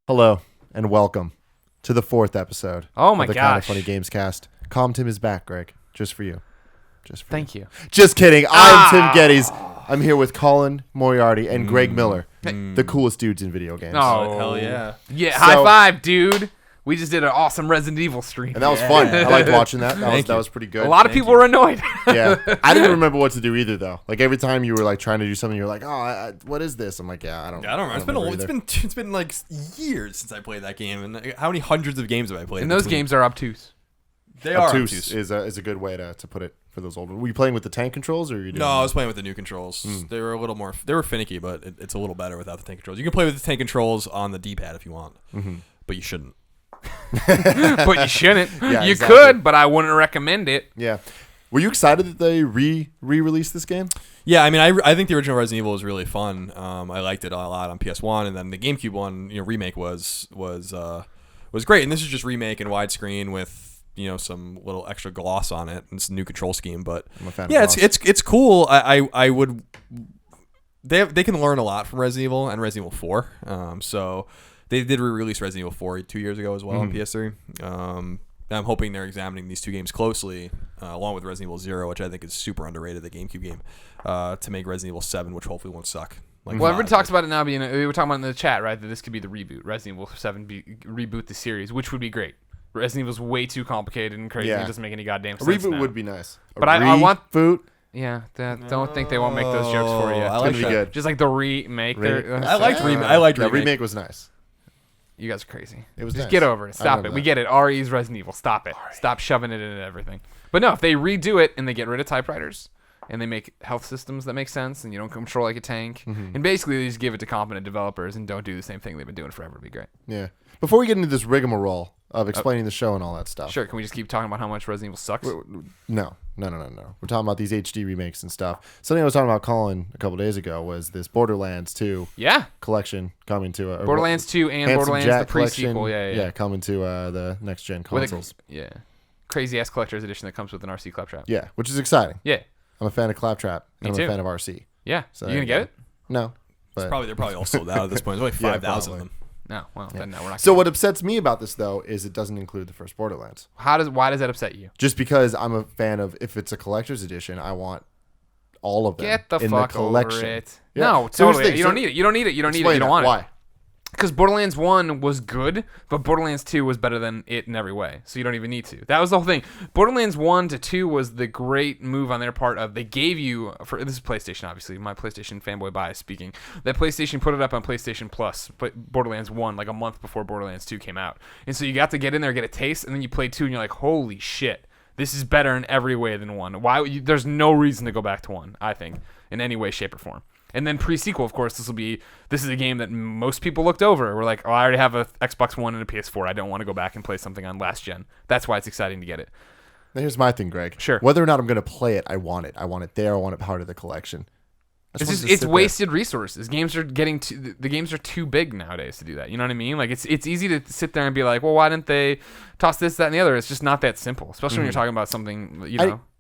Hello and welcome to the 4th episode Oh my of the gosh. Kind of Funny Gamescast. Calm Tim is back, Greg. Just for you. Thank you. Just kidding. I'm Tim Gettys. I'm here with Colin Moriarty and Greg Miller, the coolest dudes in video games. Oh, Hell yeah. Yeah, So- high five, dude. We just did an awesome Resident Evil stream. And that was fun. I liked watching that. That was pretty good. A lot of people were annoyed. Yeah. I didn't remember what to do either, though. Like, every time you were, like, trying to do something, you were like, what is this? I'm like, I don't remember. It's been like years since I played that game, and how many hundreds of games have I played? And those games are obtuse. They are Obtuse is a good way to put it for those old ones. Were you playing with the tank controls, or were you doing? No, I was playing with the new controls. They were a little more. They were finicky, but it's a little better without the tank controls. You can play with the tank controls on the D-pad if you want, but you shouldn't. But you shouldn't. Yeah, you exactly. could, but I wouldn't recommend it. Yeah. Were you excited that they re-released this game? Yeah, I mean, I think the original Resident Evil was really fun. I liked it a lot on PS1, and then the GameCube one, remake was great. And this is just remake in widescreen with some little extra gloss on it and some new control scheme. But I'm a fan of yeah, gloss. it's cool. I would. They can learn a lot from Resident Evil and Resident Evil 4. So they did re-release Resident Evil 4 2 years ago as well on PS3. I'm hoping they're examining these two games closely, along with Resident Evil 0, which I think is super underrated, the GameCube game, to make Resident Evil 7, which hopefully won't suck. Like Well, everybody talks about it now being. We were talking about it in the chat, right? That this could be the reboot. Resident Evil 7 reboot the series, which would be great. Resident Evil's way too complicated and crazy. Yeah. It doesn't make any goddamn A sense. reboot now. would be nice. But I want. Reboot. Yeah, don't think they won't make those jokes for you. I It's like gonna be that. good. Just like the remake. I liked remake. That remake was nice. You guys are crazy. It was Just nice. get over it. I Stop remember it. We that. get it. RE's Resident Evil. Stop it. Stop shoving it into everything. But no, if they redo it and they get rid of typewriters and they make health systems that make sense and you don't control like a tank and basically they just give it to competent developers and don't do the same thing they've been doing forever, it'd be great. Yeah. Before we get into this rigmarole of explaining the show and all that stuff. Sure. Can we just keep talking about how much Resident Evil sucks? No. We're talking about these HD remakes and stuff. Something I was talking about Colin a couple days ago was this Borderlands 2 Yeah. collection coming to Borderlands 2 and Handsome Borderlands Jack the pre-sequel. Yeah. coming to the next gen With consoles. Crazy ass collector's edition that comes with an RC Claptrap. Yeah, which is exciting. Yeah. I'm a fan of Claptrap. Me And I'm too. a fan of RC. Yeah. So You gonna get it? No. But They're probably all sold out at this point. There's only Yeah, 5,000 of probably. them. No. Well, then no, we're not. So gonna. what upsets me about this though is it doesn't include the first Borderlands. Why does that upset you? Just because I'm a fan of, if it's a collector's edition, I want all of them Get the in fuck the collection. over it. Yeah. No, So here's the totally. thing. You don't need it. You don't need it. You don't need it. Explain You don't that. want it. Why? Because Borderlands 1 was good, but Borderlands 2 was better than it in every way. So you don't even need to. That was the whole thing. Borderlands 1 to 2 was the great move on their part of they gave you, this is PlayStation obviously, my PlayStation fanboy bias speaking, that PlayStation put it up on PlayStation Plus, Borderlands 1 like a month before Borderlands 2 came out. And so you got to get in there, get a taste, and then you play 2 and you're like, holy shit, this is better in every way than 1. There's no reason to go back to 1, I think, in any way, shape, or form. And then pre-sequel, of course, this is a game that most people looked over. We're like, oh, I already have a Xbox One and a PS4. I don't want to go back and play something on last gen. That's why it's exciting to get it. Now here's my thing, Greg. Sure. Whether or not I'm going to play it, I want it. I want it there. I want it part of the collection. It's wasted resources. The games are too big nowadays to do that. You know what I mean? Like it's easy to sit there and be like, well, why didn't they toss this, that, and the other? It's just not that simple, especially when you're talking about something,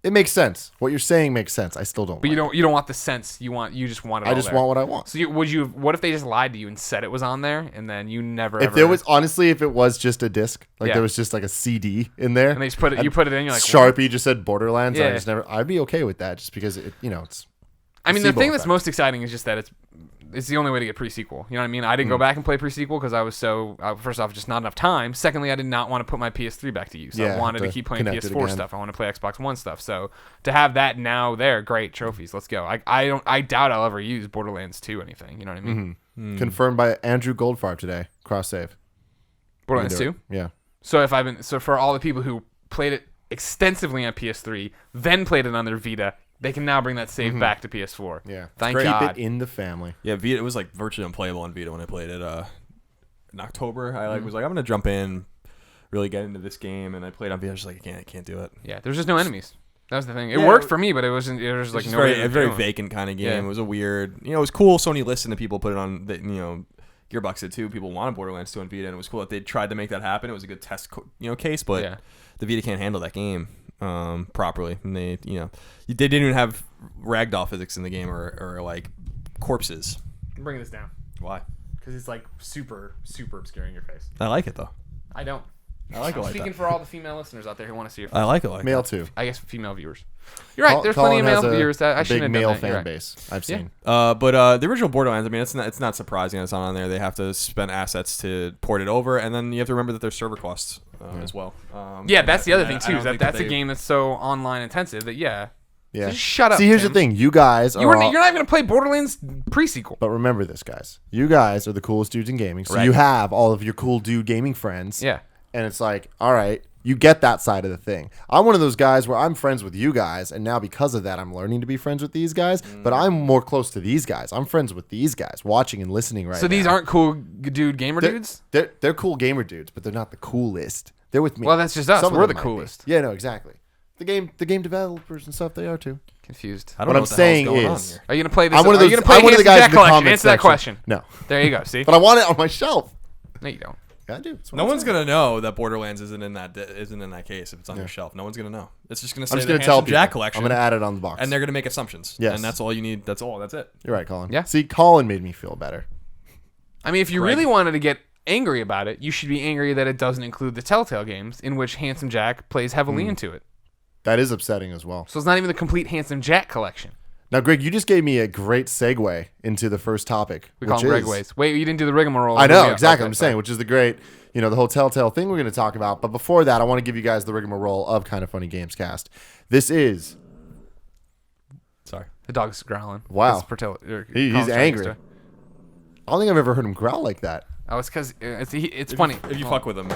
It makes sense. What you're saying makes sense. I still don't. But you don't want the sense. You just want it. I just want what I want. So what if they just lied to you and said it was on there, and then you never? If it was just a disc, like Yeah. there was just like a CD in there, and they just put it, you put it in, you're like Sharpie just said Borderlands. Yeah. I'd be okay with that just because it's. I mean, the placebo thing that's effect. most exciting is just that it's the only way to get pre-sequel. You know what I mean? I didn't go back and play pre-sequel because I was first off, just not enough time. Secondly, I did not want to put my PS3 back to use. Yeah, I wanted to to keep playing connect it PS4 again. stuff. I want to play Xbox One stuff. So to have that now there, great trophies. Let's go. I doubt I'll ever use Borderlands 2 anything. You know what I mean? Confirmed by Andrew Goldfarb today. Cross save. Borderlands 2. Yeah. So for all the people who played it extensively on PS3, then played it on their Vita, they can now bring that save back to PS4. Yeah. Thank Keep God. it in the family. Yeah, Vita. It was like virtually unplayable on Vita when I played it in October. I was like, I'm gonna jump in, really get into this game, and I played on Vita. I was just like, I can't do it. Yeah, there's just no enemies. That was the thing. It Yeah, worked for me, but it was like It's nobody. a very vacant kind of game. Yeah. It was a weird. It was cool. Sony listened to people put it on. Gearbox did too. People wanted Borderlands 2 on Vita, and it was cool that they tried to make that happen. It was a good test, case, but Yeah. the Vita can't handle that game properly. And they didn't even have ragdoll physics in the game or like corpses. Bring this down. Why? because it's like super obscuring your face. I like it though. I don't. I like it I'm like speaking that. for all the female listeners out there who want to see your face. I like it like Male that. too. I guess female viewers. You're right. There's plenty of male viewers. That I shouldn't have big male done that. You're fan right. base. I've seen. But the original Borderlands, I mean, it's not surprising that it's not on there. They have to spend assets to port it over, and then you have to remember that there's server costs as well. Yeah, that's the other thing I too. don't Is that think that's that a game that's so online intensive that Yeah. So just shut up. See, here's Tim. the thing. You guys are. You're not even gonna play Borderlands pre-sequel. But remember this, guys. You guys are the coolest dudes in gaming. So Right. you have all of your cool dude gaming friends. Yeah. And it's like, all right, you get that side of the thing. I'm one of those guys where I'm friends with you guys, and now because of that, I'm learning to be friends with these guys. But I'm more close to these guys. I'm friends with these guys, watching and listening right now. So these aren't cool dude gamer dudes. They're cool gamer dudes, but they're not the coolest. They're with me. Well, that's just us. Some of We're them the might be. coolest. Yeah, no, exactly. The game developers and stuff, they are too. Confused. I don't What know I'm what the saying hell's going is- on here. Are you gonna play this? I'm one of Are those. you gonna play I'm one of the Handsome guys Jack in the Collection? comments Answer that section. question. No, There you go. See? but I want it on my shelf. No, you don't. Yeah, I do. That's what No I'm one's saying. gonna know that Borderlands isn't in that case if it's on your shelf. No one's gonna know. It's just gonna say I'm just the gonna tell Handsome people. Jack collection. I'm gonna add it on the box. and they're gonna make assumptions. Yes. And that's all you need. That's all. That's it. You're right, Colin. Yeah. See, Colin made me feel better. I mean, if you Greg. really wanted to get angry about it, you should be angry that it doesn't include the Telltale games, in which Handsome Jack plays heavily into it. That is upsetting as well. So it's not even the complete Handsome Jack collection. Now, Greg, you just gave me a great segue into the first topic. We call which them Greg is- ways. Wait, you didn't do the rigmarole. I know, Yeah, exactly. okay, I'm saying, which is the great, the whole Telltale thing we're going to talk about. But before that, I want to give you guys the rigmarole of Kind of Funny Gamescast. This is, Sorry. The dog's growling. Wow. He's he's angry. I don't think I've ever heard him growl like that. Oh, it's because it's funny. If you fuck with them.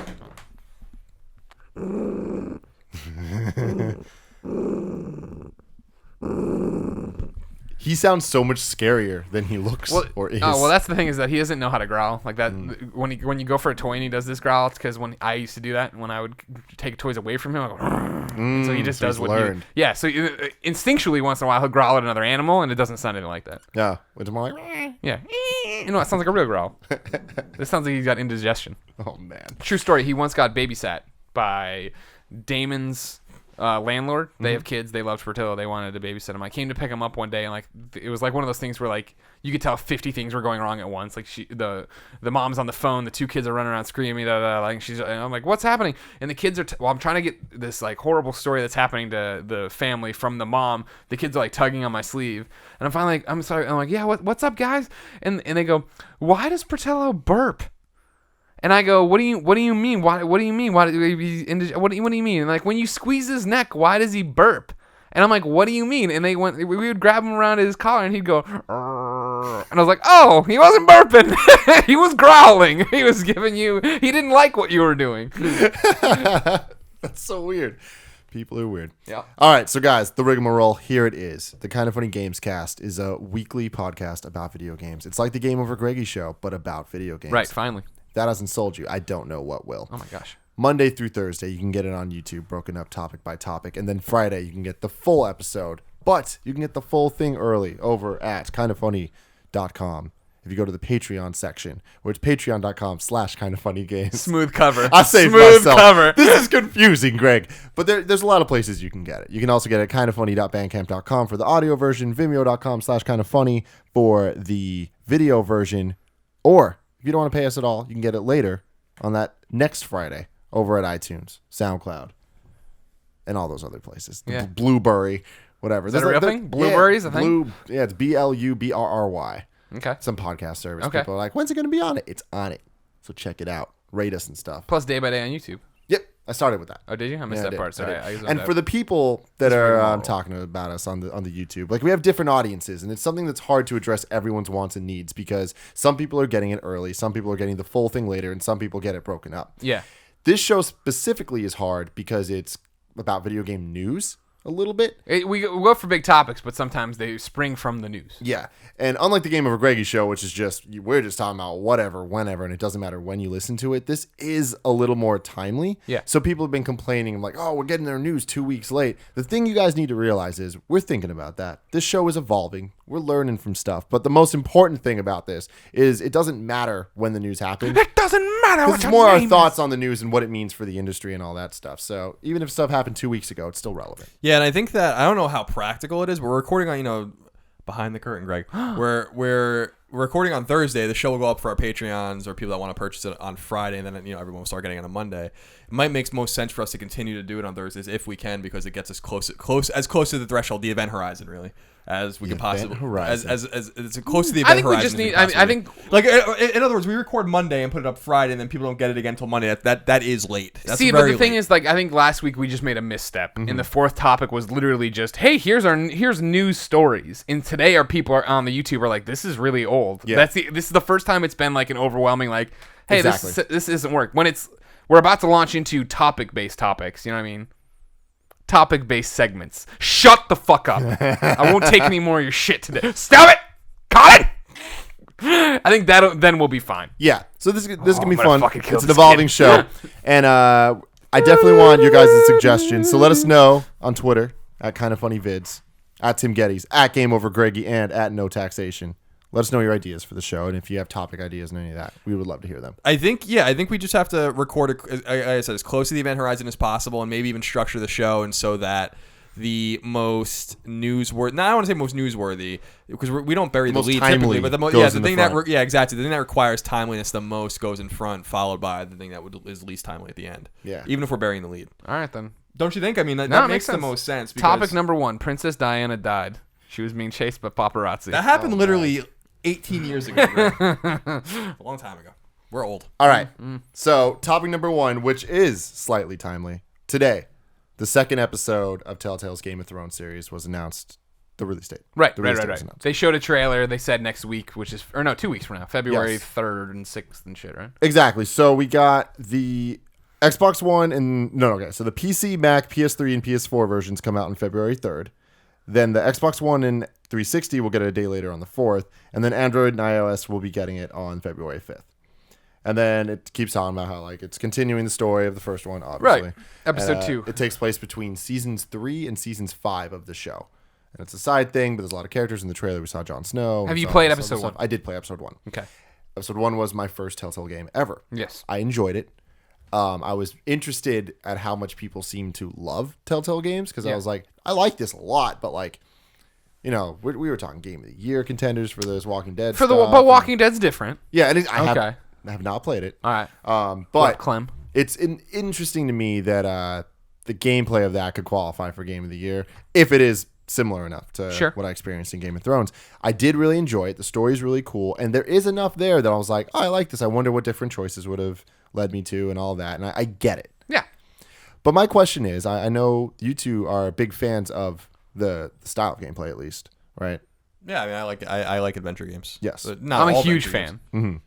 He sounds so much scarier than he looks or is. Oh, well, that's the thing is that he doesn't know how to growl like that. When you go for a toy and he does this growl, it's because when I used to do that, when I would take toys away from him, I go. So he just so does he's what learned. Yeah. So instinctually, once in a while, he'll growl at another animal, and it doesn't sound anything like that. Yeah. Which I'm like, Yeah. It sounds like a real growl. This sounds like he's got indigestion. oh, man. True story. He once got babysat by Damon's landlord. They have kids. They loved Portillo. They wanted to babysit him. I came to pick him up one day, and it was like one of those things where you could tell 50 things were going wrong at once. Like the mom's on the phone, the two kids are running around screaming. And I'm like, what's happening? And the kids are. I'm trying to get this horrible story that's happening to the family from the mom. The kids are tugging on my sleeve, and I'm finally like, I'm sorry. I'm like, yeah, what's up, guys? And they go, why does Portillo burp? And I go, what do you mean? What do you mean? What do you mean? And when you squeeze his neck, why does he burp? And I'm like, what do you mean? And we would grab him around his collar, and he'd go, "Arr." And I was like, oh, he wasn't burping. He was growling. He was he didn't like what you were doing. That's so weird. People are weird. Yeah. All right, so guys, the rigmarole, here it is. The Kind of Funny Gamescast is a weekly podcast about video games. It's like the Game Over Greggy show, but about video games. Right, finally. If that hasn't sold you, I don't know what will. Oh my gosh. Monday through Thursday, you can get it on YouTube, broken up topic by topic. And then Friday, you can get the full episode. But you can get the full thing early over at kindoffunny.com. If you go to the Patreon section, where it's patreon.com/kindoffunnygames. Smooth cover. I saved Smooth myself. cover. This is confusing, Greg. But there's a lot of places you can get it. You can also get it at kindoffunny.bandcamp.com for the audio version, vimeo.com/kindoffunny for the video version. Or if you don't want to pay us at all, you can get it later on that next Friday over at iTunes, SoundCloud, and all those other places. Yeah. Blueberry, whatever. Is that a real thing? Blueberry is a thing? Yeah, it's BLUBRRY. Okay. Some podcast service. Okay. People are like, when's it going to be on it? It's on it. So check it out. Rate us and stuff. Plus day by day on YouTube. Yep. I started with that. Oh, did you? I missed Yeah, that part. Sorry. I did. I used And that. for the people that are rigmarole. talking about us on the YouTube, we have different audiences, and it's something that's hard to address everyone's wants and needs because some people are getting it early, some people are getting the full thing later, and some people get it broken up. Yeah. This show specifically is hard because it's about video game news a little bit. We go for big topics, but sometimes they spring from the news. Yeah. And unlike the Game Over Greggy show, which is we're just talking about whatever, whenever, and it doesn't matter when you listen to it, this is a little more timely. Yeah. So people have been complaining, like, oh, we're getting their news 2 weeks late. The thing you guys need to realize is we're thinking about that. This show is evolving. We're learning from stuff. But the most important thing about this is it doesn't matter when the news happens. It doesn't matter what It's your more our name thoughts on the news and what it means for the industry and all that stuff. So even if stuff happened 2 weeks ago, it's still relevant. Yeah, and I think that I don't know how practical it is. We're recording on, behind the curtain, Greg, where we're recording on Thursday. The show will go up for our Patreons or people that want to purchase it on Friday, and then everyone will start getting it on Monday. It might make most sense for us to continue to do it on Thursdays if we can, because it gets us close to the threshold, the event horizon, really, as we can possibly as it's close to the event horizon. I think we just need. I think like in other words, we record Monday and put it up Friday, and then people don't get it again until Monday. That is late. That's see, very but the thing late. is, like, I think last week we just made a misstep, and the fourth topic was literally just, hey, here's news stories, and today our people are on the YouTube are like, this is really old. Yeah. This is the first time it's been like an overwhelming like, hey, Exactly. this isn't work. When we're about to launch into topic-based topics, you know what I mean? Topic-based segments. Shut the fuck up. I won't take any more of your shit today. Stop it, Colin. I think then we'll be fine. Yeah. So this is gonna be fun. fucking kill It's an this evolving kid. show, and I definitely want your guys' suggestions. So let us know on Twitter at Kind of Funny Vids, at Tim Gettys, at Game Over Greggy, and at No Taxation. Let us know your ideas for the show, and if you have topic ideas and any of that, we would love to hear them. I think we just have to record, like I said, as close to the event horizon as possible, and maybe even structure the show and so that the most newsworthy. Now I don't want to say most newsworthy because we don't bury the most lead timely typically, but goes the in the thing front. exactly, the thing that requires timeliness the most goes in front, followed by the thing that is least timely at the end. Yeah. Even if we're burying the lead, All right then. don't you think? I mean, that No, it makes the sense. most sense. Because Topic number 1: Princess Diana died. She was being chased by paparazzi. that happened literally 18 years ago. A long time ago. We're old. All right. So topic number 1, which is slightly timely, today, the second episode of Telltale's Game of Thrones series was announced. The release date. Right. The release date was announced. They showed a trailer. They said next week, 2 weeks from now, February Yes. 3rd and 6th and shit, right? Exactly. So we got the Xbox One and so the PC, Mac, PS3, and PS4 versions come out on February 3rd. Then the Xbox One and 360 will get it a day later on the 4th, and then Android and iOS will be getting it on February 5th. And then it keeps talking about how like it's continuing the story of the first one, obviously. Right. Episode And, 2. It takes place between seasons 3 and seasons 5 of the show. And it's a side thing, but there's a lot of characters in the trailer. We saw Jon Snow. Have we you saw played all this episode other 1? stuff. I did play episode 1. Okay. Episode 1 was my first Telltale game ever. Yes. I enjoyed it. I was interested at how much people seem to love Telltale games because I was like, I like this a lot, but like, we were talking Game of the Year contenders for those Walking Dead stuff. But Walking Dead's different. Yeah, and I Okay. have not played it. All right. But Clem. it's interesting to me that the gameplay of that could qualify for Game of the Year if it is similar enough to what I experienced in Game of Thrones. I did really enjoy it. The story's really cool, and there is enough there that I was like, oh, I like this. I wonder what different choices would have led me to and all that, and I get it. Yeah. But my question is, I know you two are big fans of the style of gameplay, at least, right? Yeah, I mean, I like adventure games. Yes. But not I'm a all huge adventure fan. games.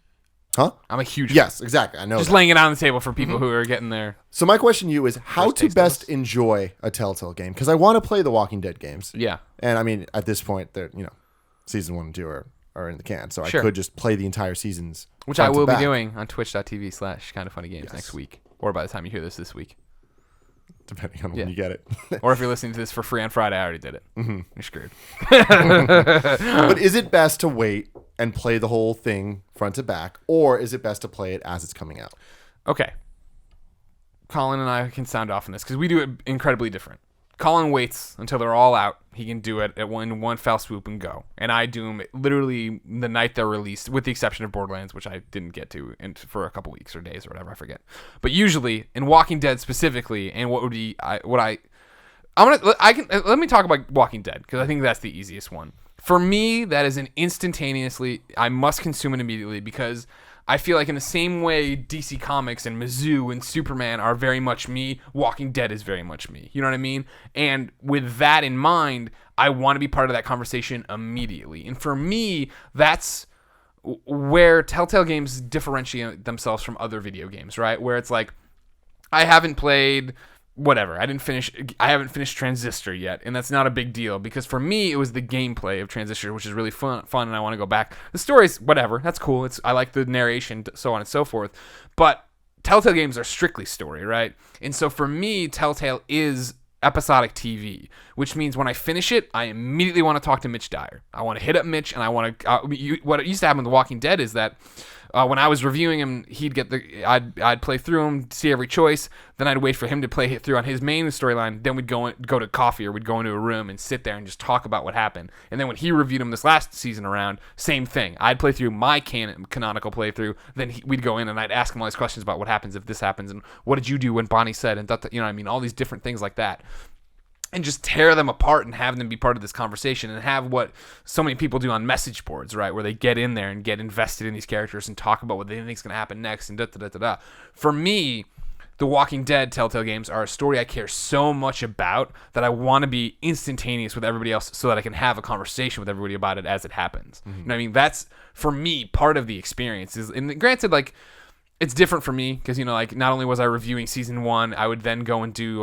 Huh? I'm a huge fan. Yes, exactly. I know. Just that. laying it on the table for people who are getting there. So my question to you is how First to taste of best this. enjoy a Telltale game, because I want to play the Walking Dead games. Yeah. And I mean, at this point, they're season 1 and 2 are in the can, so Sure. I could just play the entire seasons, Which I front to will be back. doing on twitch.tv/kindoffunnygames next week. Or by the time you hear this week. depending on Yeah. when you get it. Or if you're listening to this for free on Friday, I already did it. You're screwed. But is it best to wait and play the whole thing front to back, or is it best to play it as it's coming out? Okay. Colin and I can sound off on this because we do it incredibly different. Colin waits until they're all out. He can do it at one fell swoop and go. And I do them literally the night they're released, with the exception of Borderlands, which I didn't get to for a couple weeks or days or whatever, I forget. But usually in Walking Dead specifically, and let me talk about Walking Dead because I think that's the easiest one. For me, that is an instantaneously, I must consume it immediately because I feel like in the same way DC Comics and Mizzou and Superman are very much me, Walking Dead is very much me. You know what I mean? And with that in mind, I want to be part of that conversation immediately. And for me, that's where Telltale games differentiate themselves from other video games, right? Where it's like, I haven't played whatever. I haven't finished Transistor yet, and that's not a big deal because for me it was the gameplay of Transistor, which is really fun, and I want to go back. The story's whatever, that's cool. I like the narration, so on and so forth. But Telltale games are strictly story, right? And so for me, Telltale is episodic TV, which means when I finish it, I immediately want to talk to Mitch Dyer. I want to hit up Mitch, and I want to. What used to happen with The Walking Dead is that when I was reviewing him, I'd play through him, see every choice, then I'd wait for him to play through on his main storyline, then we'd go to coffee or we'd go into a room and sit there and just talk about what happened. And then when he reviewed him this last season around, same thing. I'd play through my canonical playthrough, then we'd go in and I'd ask him all these questions about what happens if this happens and what did you do when Bonnie said, and you know what I mean, all these different things like that. And just tear them apart and have them be part of this conversation and have what so many people do on message boards, right? Where they get in there and get invested in these characters and talk about what they think is going to happen next and da-da-da-da-da. For me, The Walking Dead Telltale games are a story I care so much about that I want to be instantaneous with everybody else so that I can have a conversation with everybody about it as it happens. You know what I mean? That's, for me, part of the experience. And granted, like, it's different for me because, you know, like, not only was I reviewing season 1, I would then go and do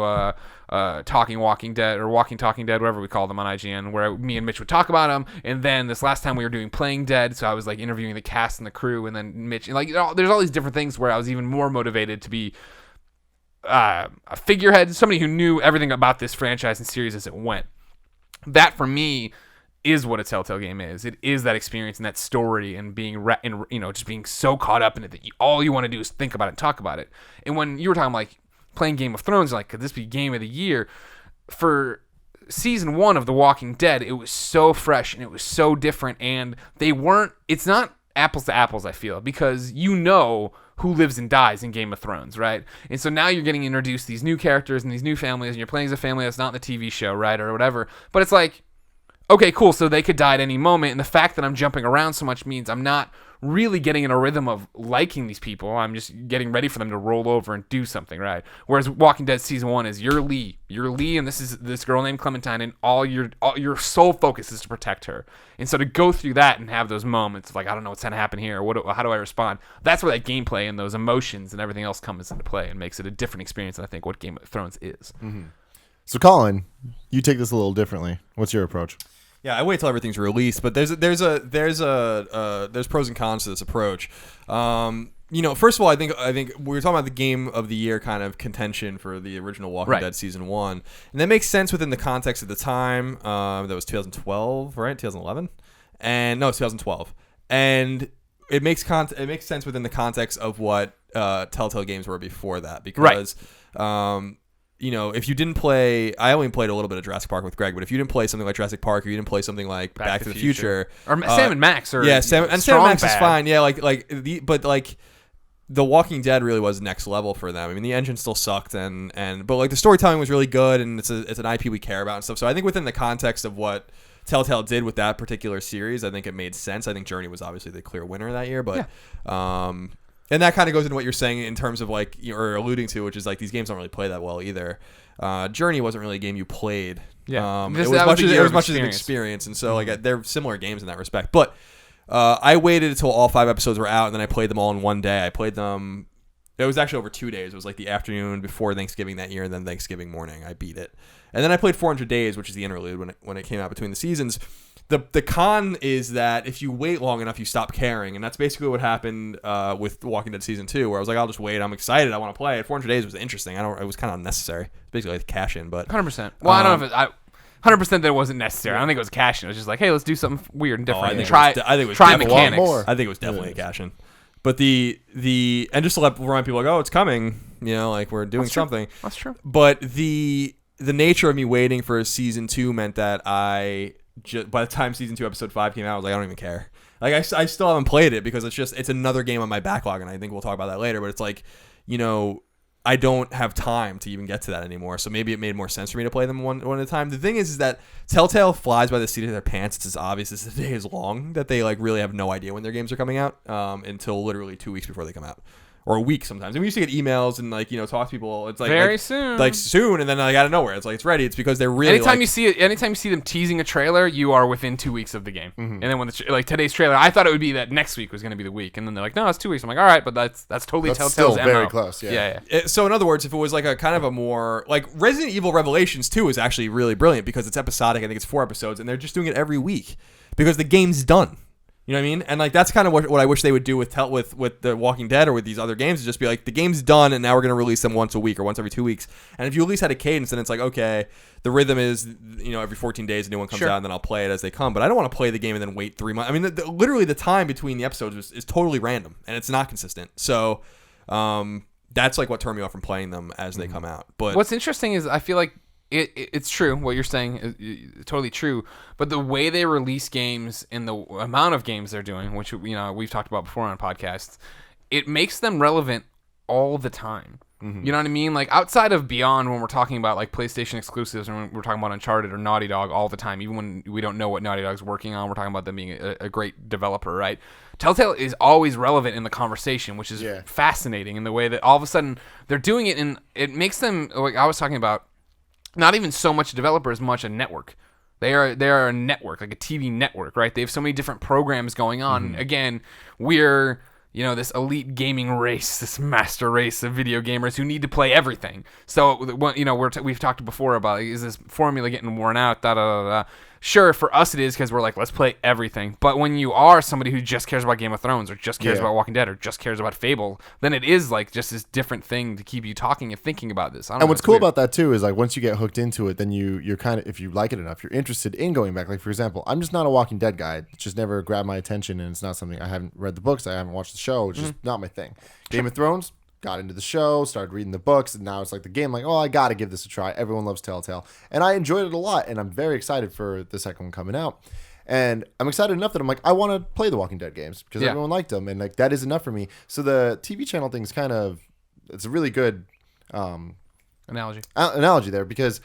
Talking Walking Dead or Walking Talking Dead, whatever we call them on IGN, where me and Mitch would talk about them. And then this last time we were doing Playing Dead, so I was like interviewing the cast and the crew, and then Mitch, and like, you know, there's all these different things where I was even more motivated to be a figurehead, somebody who knew everything about this franchise and series as it went. That for me is what a Telltale game is. It is that experience and that story and being, you know, just being so caught up in it that all you want to do is think about it and talk about it. And when you were talking like playing Game of Thrones, like, could this be game of the year? For season 1 of The Walking Dead, it was so fresh and it was so different, and it's not apples to apples, I feel, because you know who lives and dies in Game of Thrones, right? And so now you're getting introduced these new characters and these new families, and you're playing as a family that's not in the TV show, right, or whatever. But it's like, okay, cool, so they could die at any moment, and the fact that I'm jumping around so much means I'm not really getting in a rhythm of liking these people. I'm just getting ready for them to roll over and do something, right? Whereas Walking Dead season 1 is you're Lee, and this is this girl named Clementine, and all your sole focus is to protect her. And so to go through that and have those moments of like, I don't know what's going to happen here, or how do I respond? That's where that gameplay and those emotions and everything else comes into play and makes it a different experience than I think what Game of Thrones is. Mm-hmm. So Colin, you take this a little differently. What's your approach? Yeah, I wait till everything's released, but there's pros and cons to this approach. You know, first of all, I think we were talking about the game of the year kind of contention for the original Walking Dead season 1, and that makes sense within the context of the time. That was 2012, right? 2011, and no, it's 2012, and it makes sense within the context of what Telltale games were before that, because. You know, if you didn't play, I only played a little bit of Jurassic Park with Greg, but if you didn't play something like Jurassic Park, or you didn't play something like Back to the Future, or Sam and Max, or Sam and Max is fine, yeah, but The Walking Dead really was next level for them. I mean, the engine still sucked, but like the storytelling was really good, and it's an IP we care about and stuff. So I think within the context of what Telltale did with that particular series, I think it made sense. I think Journey was obviously the clear winner that year, but. Yeah. And that kind of goes into what you're saying in terms of like, or alluding to, which is like these games don't really play that well either. Journey wasn't really a game you played. Yeah, it was much as an experience, and so like they're similar games in that respect. But I waited until all 5 episodes were out, and then I played them all in one day. I played them. It was actually over 2 days. It was like the afternoon before Thanksgiving that year, and then Thanksgiving morning I beat it. And then I played 400 Days, which is the interlude when it came out between the seasons. The con is that if you wait long enough, you stop caring, and that's basically what happened with Walking Dead season 2, where I was like, I'll just wait. I'm excited. I want to play it. 400 Days was interesting. It was kind of unnecessary. It's basically like cash in, but 100%. Well, I don't know if 100% that it wasn't necessary. I don't think it was cash in. It was just like, hey, let's do something weird and different. I think it was try mechanics. I think it was definitely a cash in. But and just to remind people like, oh, it's coming. You know, like we're doing something. That's true. But the nature of me waiting for season 2 meant that by the time season 2 episode 5 came out, I was like, I don't even care. Like I still haven't played it because it's another game on my backlog, and I think we'll talk about that later. But it's like, you know, I don't have time to even get to that anymore. So maybe it made more sense for me to play them one at a time. The thing is that Telltale flies by the seat of their pants. It's as obvious as the day is long that they like really have no idea when their games are coming out until literally 2 weeks before they come out. Or a week sometimes. And we used to get emails and like, you know, talk to people. It's like very soon. Like soon, and then like out of nowhere, it's like it's ready. It's because they're really. Anytime you see them teasing a trailer, you are within 2 weeks of the game. Mm-hmm. And then when like today's trailer, I thought it would be that next week was going to be the week, and then they're like, no, it's 2 weeks. I'm like, all right, but that's totally Telltale's still very MO. close. Yeah. So in other words, if it was like a kind of a more like Resident Evil Revelations 2 is actually really brilliant because it's episodic. I think it's 4 episodes, and they're just doing it every week because the game's done. You know what I mean? And like that's kind of what I wish they would do with The Walking Dead or with these other games, is just be like, the game's done and now we're going to release them once a week or once every 2 weeks. And if you at least had a cadence, then it's like, okay, the rhythm is, every 14 days a new one comes out and then I'll play it as they come. But I don't want to play the game and then wait 3 months. I mean, literally the time between the episodes is totally random and it's not consistent. So that's like what turned me off from playing them as they come out. But what's interesting is I feel like it's true what you're saying is totally true, but the way they release games and the amount of games they're doing, which we've talked about before on podcasts, it makes them relevant all the time. You know what I mean? Like outside of Beyond, when we're talking about like PlayStation exclusives, and when we're talking about Uncharted or Naughty Dog all the time, even when we don't know what Naughty Dog's working on, we're talking about them being a great developer, right? Telltale is always relevant in the conversation, which is fascinating in the way that all of a sudden they're doing it, and it makes them, like I was talking about, not even so much a developer as much a network. They are a network, like a TV network, right? They have so many different programs going on. Again, we're this elite gaming race, this master race of video gamers who need to play everything. So we've talked before about, like, is this formula getting worn out? Da da da da. Sure, for us it is, because we're like, let's play everything. But when you are somebody who just cares about Game of Thrones or just cares about Walking Dead or just cares about Fable, then it is like just this different thing to keep you talking and thinking about this. And what's cool about that too is like once you get hooked into it, then you're kind of, if you like it enough, you're interested in going back. Like for example, I'm just not a Walking Dead guy. It just never grabbed my attention, and it's not something, I haven't read the books, I haven't watched the show. It's just not my thing. Game of Thrones, got into the show, started reading the books, and now it's like the game, like, oh, I gotta give this a try. Everyone loves Telltale, and I enjoyed it a lot, and I'm very excited for the second one coming out. And I'm excited enough that I'm like, I want to play the Walking Dead games because everyone liked them, and like that is enough for me. So the TV channel thing is kind of, it's a really good analogy there, because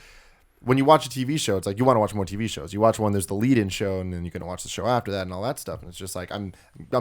when you watch a TV show, it's like you want to watch more TV shows. You watch one, there's the lead-in show, and then you're gonna watch the show after that and all that stuff. And it's just like I'm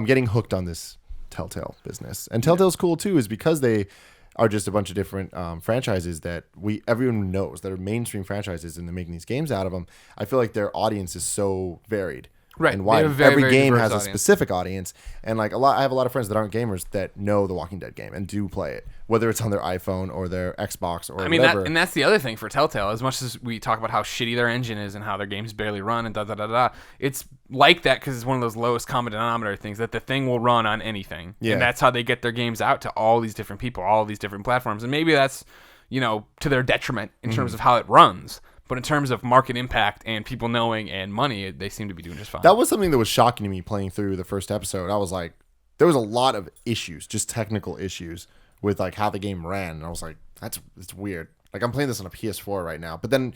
getting hooked on this Telltale business. And Telltale's cool too, is because they are just a bunch of different franchises that everyone knows that are mainstream franchises, and they're making these games out of them. I feel like their audience is so varied. Right. And wide. Every very game has audience. a specific audience, and like I have a lot of friends that aren't gamers that know the Walking Dead game and do play it, whether it's on their iPhone or their Xbox or whatever. And that's the other thing for Telltale. As much as we talk about how shitty their engine is and how their games barely run and da da da da, it's like that because it's one of those lowest common denominator things that the thing will run on anything, and that's how they get their games out to all these different people, all these different platforms, and maybe that's to their detriment in terms of how it runs. But in terms of market impact and people knowing and money, they seem to be doing just fine. That was something that was shocking to me playing through the first episode. I was like, there was a lot of issues, just technical issues with like how the game ran. And I was like, it's weird. Like I'm playing this on a PS4 right now, but then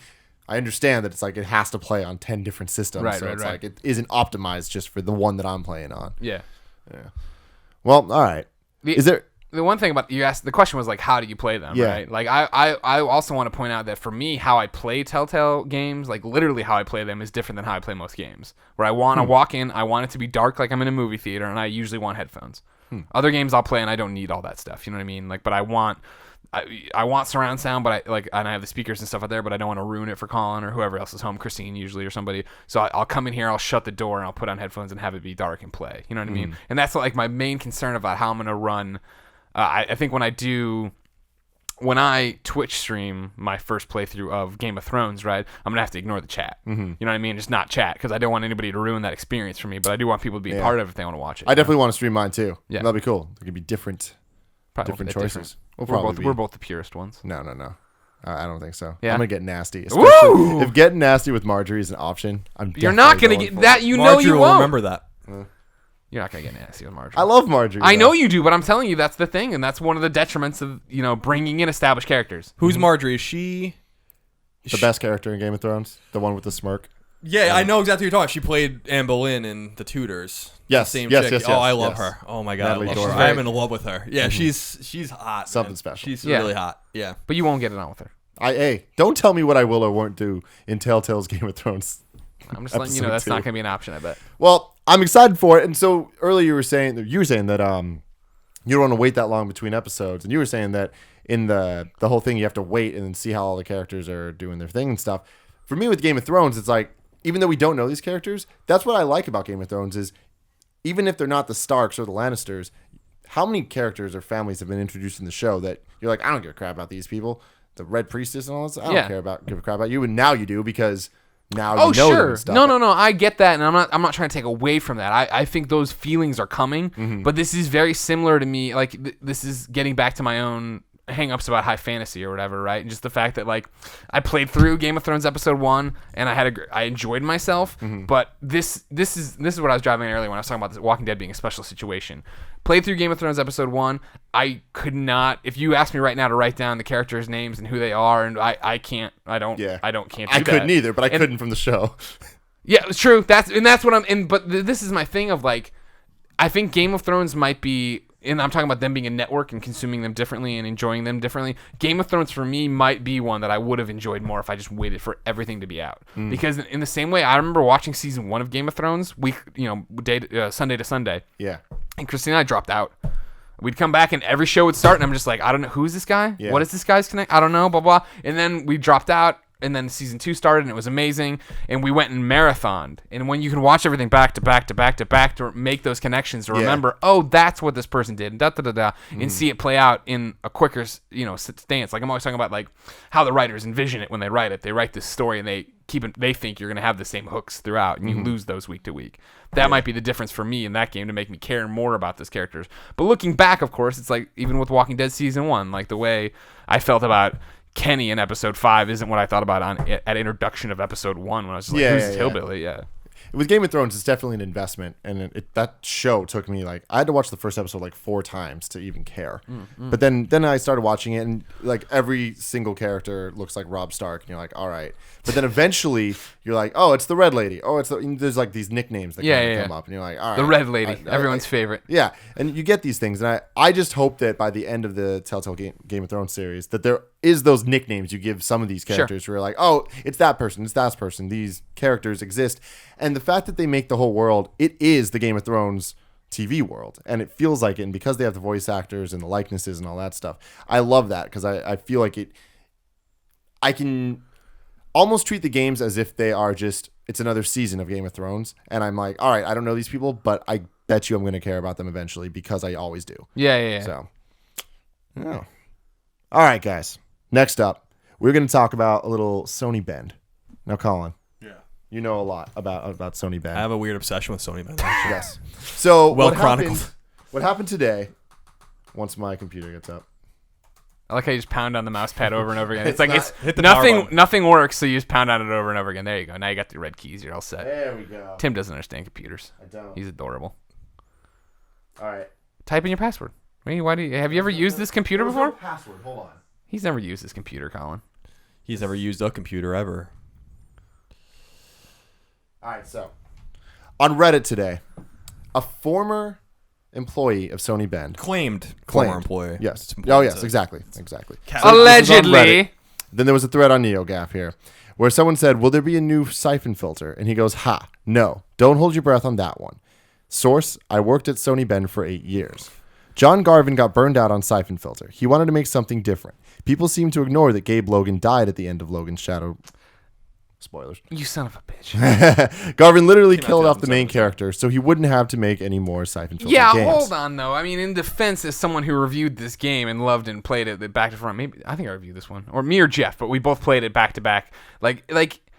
I understand that it's like it has to play on 10 different systems. Right, so right, it's right. like it isn't optimized just for the one that I'm playing on. Yeah. Well, all right. The one thing about you asked, the question was like, how do you play them, right? Like I also want to point out that for me, how I play Telltale games, like literally how I play them, is different than how I play most games. Where I want to walk in, I want it to be dark like I'm in a movie theater, and I usually want headphones. Other games I'll play and I don't need all that stuff. You know what I mean? Like, but I want surround sound, but and I have the speakers and stuff out there, but I don't want to ruin it for Colin or whoever else is home, Christine usually or somebody. So I'll come in here, I'll shut the door, and I'll put on headphones and have it be dark and play. You know what I mean? And that's like my main concern about how I'm gonna run. I think when I Twitch stream my first playthrough of Game of Thrones, right, I'm gonna have to ignore the chat. You know what I mean? Just not chat, because I don't want anybody to ruin that experience for me. But I do want people to be a part of it if they want to watch it. I definitely want to stream mine too. Yeah. That'd be cool. There could be different choices. We're both the purest ones. No. I don't think so. Yeah. I'm gonna get nasty. Especially if getting nasty with Marjorie is an option. You're not gonna get that. Marjorie You will won't. remember that. You're not gonna get nasty with Marjorie. I love Marjorie. I know you do, but I'm telling you that's the thing, and that's one of the detriments of bringing in established characters. Who's Marjorie? Is she the best character in Game of Thrones? The one with the smirk? Yeah, I know exactly what you're talking about. She played Anne Boleyn in The Tudors. Yes, The same yes, chick. yes, I yes, love yes. her. Oh my god, Natalie I love Dormer. her. I'm in love with her. Yeah, she's hot. Something man. special. She's Yeah. really hot. Yeah. But you won't get it on with her. Hey, don't tell me what I will or won't do in Telltale's Game of Thrones. I'm just letting you know Episode that's 2. not gonna be an option. I bet. Well, I'm excited for it. And so earlier you were saying that you don't want to wait that long between episodes, and you were saying that in the whole thing you have to wait and then see how all the characters are doing their thing and stuff. For me with Game of Thrones, it's like, even though we don't know these characters, that's what I like about Game of Thrones is even if they're not the Starks or the Lannisters, how many characters or families have been introduced in the show that you're like, I don't give a crap about these people. The Red Priestess and all this, I don't give a crap about you, and now you do because now Oh you know them sure, and stuff. no, I get that, and I'm not trying to take away from that. I think those feelings are coming, but this is very similar to me. Like this is getting back to my own hang-ups about high fantasy or whatever, right? And just the fact that like I played through Game of Thrones episode 1 and I enjoyed myself, but this is what I was driving at earlier when I was talking about this Walking Dead being a special situation. Played through Game of Thrones episode 1, I could not, if you asked me right now to write down the characters' names and who they are, and I can't do that. Couldn't either, but I couldn't from the show. Yeah, it's true. That's what I'm in. But this is my thing of like, I think Game of Thrones might be, and I'm talking about them being a network and consuming them differently and enjoying them differently. Game of Thrones for me might be one that I would have enjoyed more if I just waited for everything to be out. Because in the same way, I remember watching season 1 of Game of Thrones Sunday to Sunday. Yeah. And Christina and I dropped out. We'd come back and every show would start, and I'm just like, I don't know, who's this guy? Yeah. What is this guy's connect? I don't know, blah blah. And then we dropped out. And then season 2 started, and it was amazing. And we went and marathoned. And when you can watch everything back to back to back to back to make those connections, to remember, oh, that's what this person did, and see it play out in a quicker, stance. Like I'm always talking about, like how the writers envision it when they write it. They write this story, and they keep it. They think you're gonna have the same hooks throughout, and you lose those week to week. That might be the difference for me in that game to make me care more about those characters. But looking back, of course, it's like even with Walking Dead season 1, like the way I felt about Kenny in episode 5 isn't what I thought about at introduction of episode 1 when I was just like, who's this hillbilly? Yeah. With Game of Thrones, it's definitely an investment, and that show took me like I had to watch the first episode like 4 times to even care. But then I started watching it, and like every single character looks like Robb Stark, and you're like, all right. But then eventually you're like, oh, it's the Red Lady. Oh, there's like these nicknames that come up, and you're like, all right, the Red Lady, everyone's favorite. Yeah, and you get these things, and I just hope that by the end of the Telltale Game of Thrones series that there is those nicknames you give some of these characters who are like, oh, it's that person, it's that person. These characters exist. And the fact that they make the whole world, it is the Game of Thrones TV world. And it feels like it. And because they have the voice actors and the likenesses and all that stuff, I love that because I feel like I can almost treat the games as if they are it's another season of Game of Thrones. And I'm like, all right, I don't know these people, but I bet you I'm going to care about them eventually because I always do. Yeah. So, yeah. All right, guys. Next up, we're going to talk about a little Sony Bend. Now, Colin. Yeah. You know a lot about Sony Bend. I have a weird obsession with Sony Bend. Actually. Yes. So, well chronicled. What happened today, once my computer gets up? I like how you just pound on the mouse pad over and over again. It's like hit the power button. nothing works, so you just pound on it over and over again. There you go. Now you got the red keys. You're all set. There we go. Tim doesn't understand computers. I don't. He's adorable. All right. Type in your password. Have you ever used this computer before? No password. Hold on. He's never used this computer, Colin. He's never used a computer ever. All right, so on Reddit today, a former employee of Sony Bend claimed former employee. Yes. Oh, yes, exactly. So Allegedly. Then there was a thread on NeoGAF here where someone said, will there be a new siphon filter? And he goes, ha, no, don't hold your breath on that one. Source, I worked at Sony Bend for 8 years. John Garvin got burned out on siphon filter. He wanted to make something different. People seem to ignore that Gabe Logan died at the end of Logan's Shadow. Spoilers. You son of a bitch. Garvin literally killed off the main character, so he wouldn't have to make any more siphon filter games. Yeah, hold on though. I mean, in defense, as someone who reviewed this game and loved and played it back to front, maybe I think I reviewed this one, or me or Jeff, but we both played it back to back. Like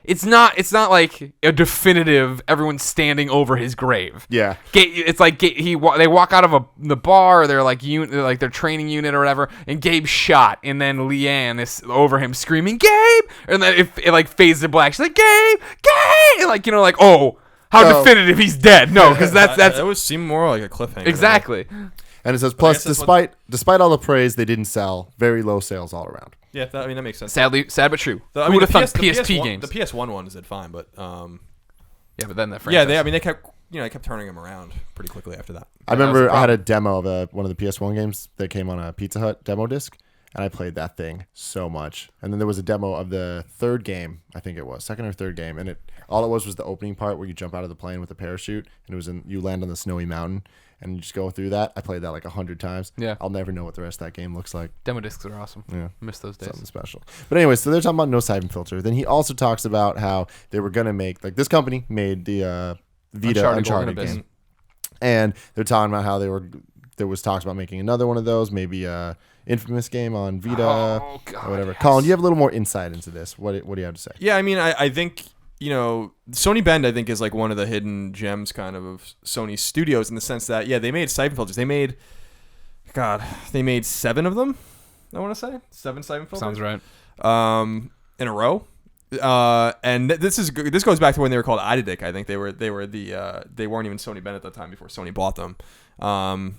it's not like a definitive everyone's standing over his grave. Yeah. It's like they walk out of the bar, or they're like their training unit or whatever, and Gabe's shot, and then Leanne is over him screaming Gabe, and then it like fades to black. She's like Gabe, and oh, how definitive he's dead. No, because that would seem more like a cliffhanger. Exactly. And it says, plus, despite all the praise, they didn't sell. Very low sales all around. Yeah, that makes sense. Sad but true. Who would have thought PSP games? The PS1 ones did fine, but yeah, but then the franchise. Yeah, they kept turning them around pretty quickly after that. I remember I had a demo of one of the PS1 games that came on a Pizza Hut demo disc, and I played that thing so much. And then there was a demo of the third game, I think it was second or third game, and all it was the opening part where you jump out of the plane with a parachute, and you land on the snowy mountain. And you just go through that. I played that like 100 times. Yeah. I'll never know what the rest of that game looks like. Demo discs are awesome. Yeah. Miss those days. Something special. But anyway, so they're talking about no siphon filter. Then he also talks about how they were going to make, like this company made the Vita Uncharted game. And they're talking about how there was talks about making another one of those, maybe a Infamous game on Vita or whatever. Yes. Colin, do you have a little more insight into this? What do you have to say? Yeah, I mean, I think Sony Bend, I think, is like one of the hidden gems kind of Sony studios in the sense that, yeah, they made Siphon Filters. They made 7 of them, I want to say. 7 Siphon Filters. Sounds right. In a row. And this goes back to when they were called Idadic. I think they weren't even Sony Bend at the time before Sony bought them. And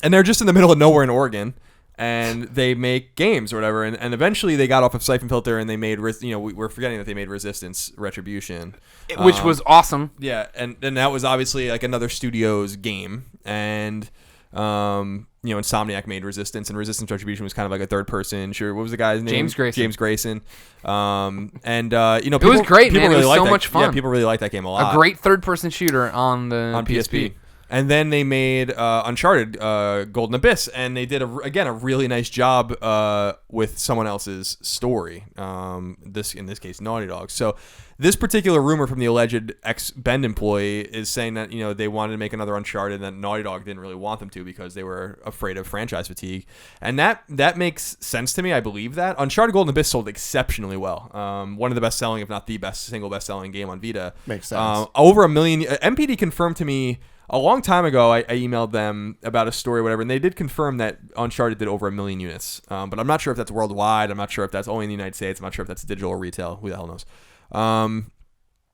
they're just in the middle of nowhere in Oregon. And they make games or whatever, and eventually they got off of Siphon Filter and they made, we're forgetting that they made Resistance Retribution, which was awesome. Yeah, and that was obviously like another studio's game, and Insomniac made Resistance, and Resistance Retribution was kind of like a third person. Sure, what was the guy's name? James Grayson. It was great, man. It was so much fun. Yeah, people really liked that game a lot. A great third person shooter on PSP. And then they made Uncharted Golden Abyss, and they did a really nice job with someone else's story. In this case, Naughty Dog. So this particular rumor from the alleged ex-Bend employee is saying that they wanted to make another Uncharted, and that Naughty Dog didn't really want them to because they were afraid of franchise fatigue, and that makes sense to me. I believe that Uncharted Golden Abyss sold exceptionally well. One of the best-selling, if not the single best-selling game on Vita. Makes sense. Over 1 million. MPD confirmed to me. A long time ago, I emailed them about a story or whatever, and they did confirm that Uncharted did over 1 million units. But I'm not sure if that's worldwide. I'm not sure if that's only in the United States. I'm not sure if that's digital or retail. Who the hell knows?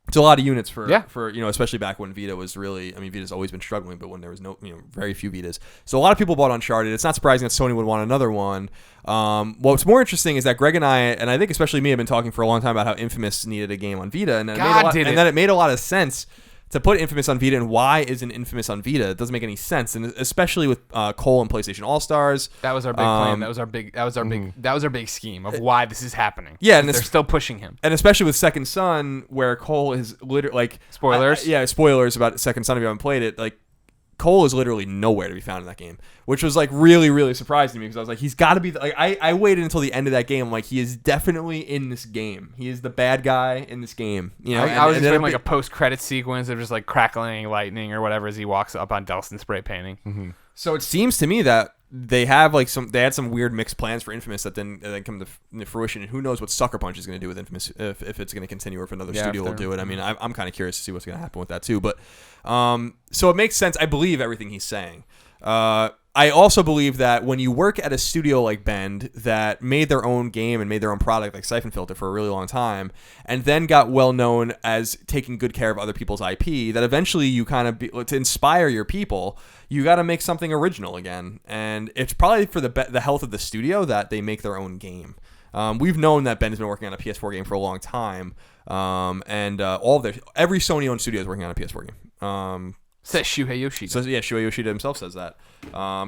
It's a lot of units for especially back when Vita was really, Vita's always been struggling, but when there was very few Vitas. So a lot of people bought Uncharted. It's not surprising that Sony would want another one. What's more interesting is that Greg and I think especially me, have been talking for a long time about how Infamous needed a game on Vita, and that it made a lot of sense to put Infamous on Vita. And why isn't Infamous on Vita? It doesn't make any sense, and especially with Cole and PlayStation All Stars. That was our big plan. That was our big scheme of why this is happening. Yeah, and they're still pushing him. And especially with Second Son, where Cole is literally like spoilers. Spoilers about Second Son if you haven't played it. Like Cole is literally nowhere to be found in that game, which was like really, really surprising to me because I was like, he's got to be like. I waited until the end of that game. I'm like, he is definitely in this game. He is the bad guy in this game. I was expecting like a post-credit sequence of just like crackling lightning or whatever as he walks up on Delson spray painting. Mm-hmm. So it seems to me that they have they had some weird mixed plans for Infamous that then come to fruition, and who knows what Sucker Punch is going to do with Infamous if it's going to continue or if another studio will do it. I'm kind of curious to see what's going to happen with that too. But so it makes sense. I believe everything he's saying. I also believe that when you work at a studio like Bend that made their own game and made their own product like Siphon Filter for a really long time, and then got well known as taking good care of other people's IP, that eventually you kind of to inspire your people, you got to make something original again. And it's probably for the health of the studio that they make their own game. We've known that Bend has been working on a PS4 game for a long time, and every Sony-owned studio is working on a PS4 game. Says Shuhei Yoshida. So yeah, Shuhei Yoshida himself says that.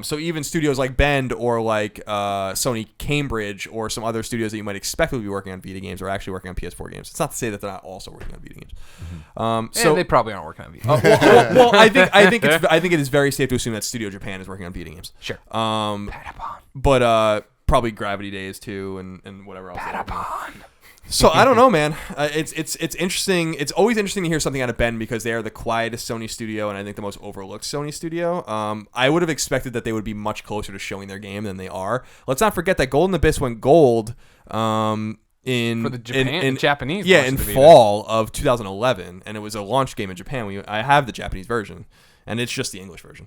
So even studios like Bend or like Sony Cambridge or some other studios that you might expect would be working on Vita games are actually working on PS4 games. It's not to say that they're not also working on Vita games. Mm-hmm. So they probably aren't working on Vita. Well, I think it is very safe to assume that Studio Japan is working on Vita games. Sure. But probably Gravity Days too, and whatever else. Patapon. So I don't know, man. It's interesting. It's always interesting to hear something out of Bend because they are the quietest Sony studio and I think the most overlooked Sony studio. I would have expected that they would be much closer to showing their game than they are. Let's not forget that Golden Abyss went gold for the Japanese. Yeah, in fall of 2011, and it was a launch game in Japan. I have the Japanese version, and it's just the English version.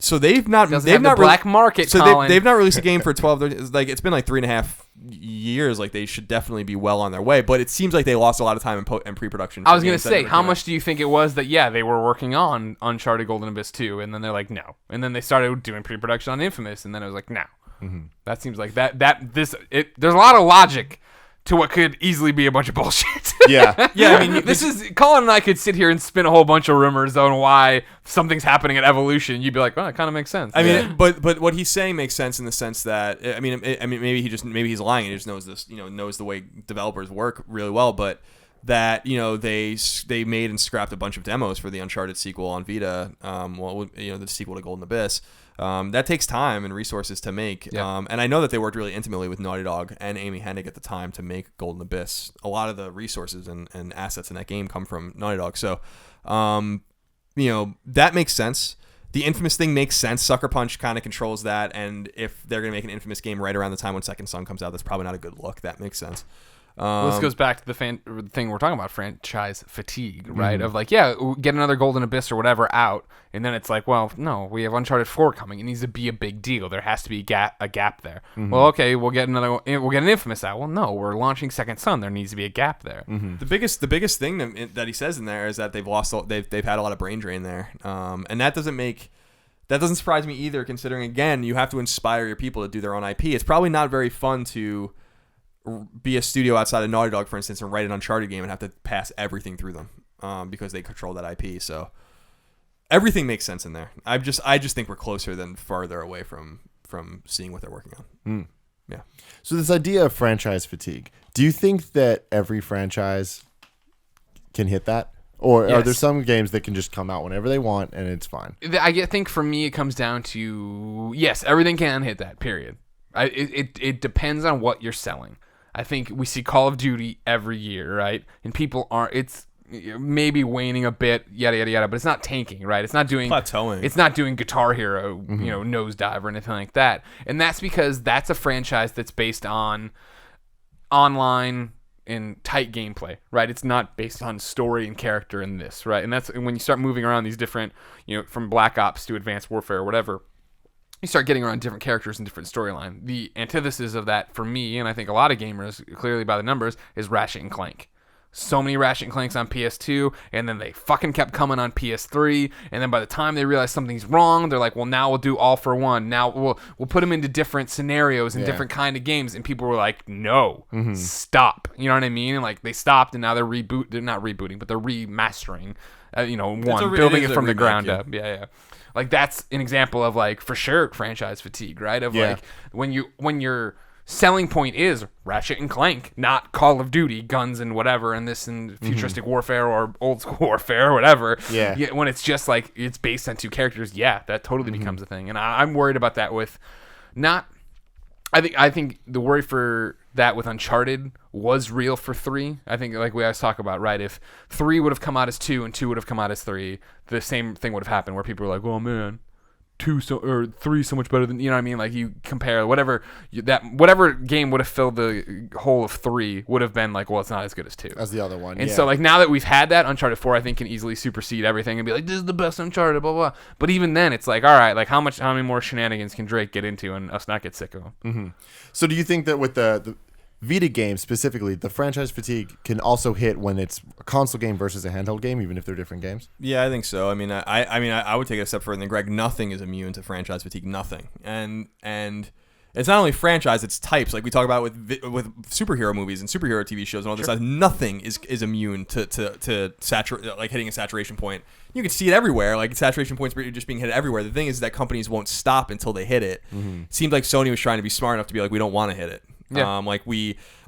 So they've not black market. So they've not released a game for 12. It's been like 3.5 years. Like they should definitely be well on their way. But it seems like they lost a lot of time in pre-production. I was gonna say, how much do you think it was that they were working on Uncharted Golden Abyss 2, and then they're like no, and then they started doing pre-production on Infamous, and then it was like no. Mm-hmm. That seems like there's a lot of logic to what could easily be a bunch of bullshit. Yeah. Yeah, I mean, Colin and I could sit here and spin a whole bunch of rumors on why something's happening at Evolution. You'd be like, well, it kind of makes sense. I mean, but what he's saying makes sense in the sense that, maybe he's lying and he just knows this, knows the way developers work really well, but that, they made and scrapped a bunch of demos for the Uncharted sequel on Vita, the sequel to Golden Abyss. That takes time and resources to make. Yeah. And I know that they worked really intimately with Naughty Dog and Amy Hennig at the time to make Golden Abyss. A lot of the resources and assets in that game come from Naughty Dog. So, that makes sense. The Infamous thing makes sense. Sucker Punch kind of controls that. And if they're going to make an Infamous game right around the time when Second Son comes out, that's probably not a good look. That makes sense. Well, this goes back to the thing we're talking about, franchise fatigue, right? Of like, yeah, get another Golden Abyss or whatever out, and then it's like, well, no, we have Uncharted 4 coming. It needs to be a big deal. There has to be a gap there. Well, okay, we'll get an Infamous out. Well, no, we're launching Second Son. There needs to be a gap there. The biggest thing that he says in there is that they've had a lot of brain drain there, and that doesn't surprise me either. Considering again, you have to inspire your people to do their own IP. It's probably not very fun to be a studio outside of Naughty Dog, for instance, and write an Uncharted game and have to pass everything through them because they control that IP. So everything makes sense in there. I just think we're closer than farther away from seeing what they're working on. Yeah. So this idea of franchise fatigue, do you think that every franchise can hit that? Or are there some games that can just come out whenever they want and it's fine? I think for me it comes down to, yes, everything can hit that, period. It depends on what you're selling. I think we see Call of Duty every year, right? And people aren't, it's maybe waning a bit, yada, yada, yada, but it's not tanking, right? It's not doing plateauing. It's not doing Guitar Hero, nosedive or anything like that. And that's because that's a franchise that's based on online and tight gameplay, right? It's not based on story and character in this, right? And that's when you start moving around these different, from Black Ops to Advanced Warfare or whatever, you start getting around different characters and different storyline. The antithesis of that for me, and I think a lot of gamers, clearly by the numbers, is Ratchet and Clank. So many Ratchet and Clanks on PS2, and then they fucking kept coming on PS3, and then by the time they realize something's wrong, they're like, well, now we'll do all for one. Now we'll put them into different scenarios and different kind of games, and people were like, no, stop. You know what I mean? And like they stopped, and now they're not rebooting, but they're remastering, building it from the ground up. Yeah. Like that's an example of like for sure franchise fatigue, right? Of like when your selling point is Ratchet and Clank, not Call of Duty, guns and whatever, and this and futuristic warfare or old school warfare or whatever. Yeah. When it's just like it's based on two characters, that totally becomes a thing. And I'm worried about that with not. I think the worry for that with Uncharted was real for 3. I think like we always talk about, right? If 3 would have come out as 2 and 2 would have come out as 3, the same thing would have happened where people were like, oh man, 3 so much better than, you know what I mean? Like you compare whatever game would have filled the whole of 3 would have been like, well, it's not as good as 2. As the other one. And so like now that we've had that, Uncharted 4 I think can easily supersede everything and be like, this is the best Uncharted, blah, blah. But even then it's like, all right, like how many more shenanigans can Drake get into and us not get sick of them? So do you think that with the Vita games specifically, the franchise fatigue can also hit when it's a console game versus a handheld game, even if they're different games? Yeah, I think so. I mean, I would take it a step further than Greg. Nothing is immune to franchise fatigue. Nothing. And it's not only franchise; it's types. Like we talk about with superhero movies and superhero TV shows and all this stuff. Nothing is immune to like hitting a saturation point. You can see it everywhere. Like saturation points just being hit everywhere. The thing is that companies won't stop until they hit it. It seemed like Sony was trying to be smart enough to be like, we don't want to hit it. Yeah.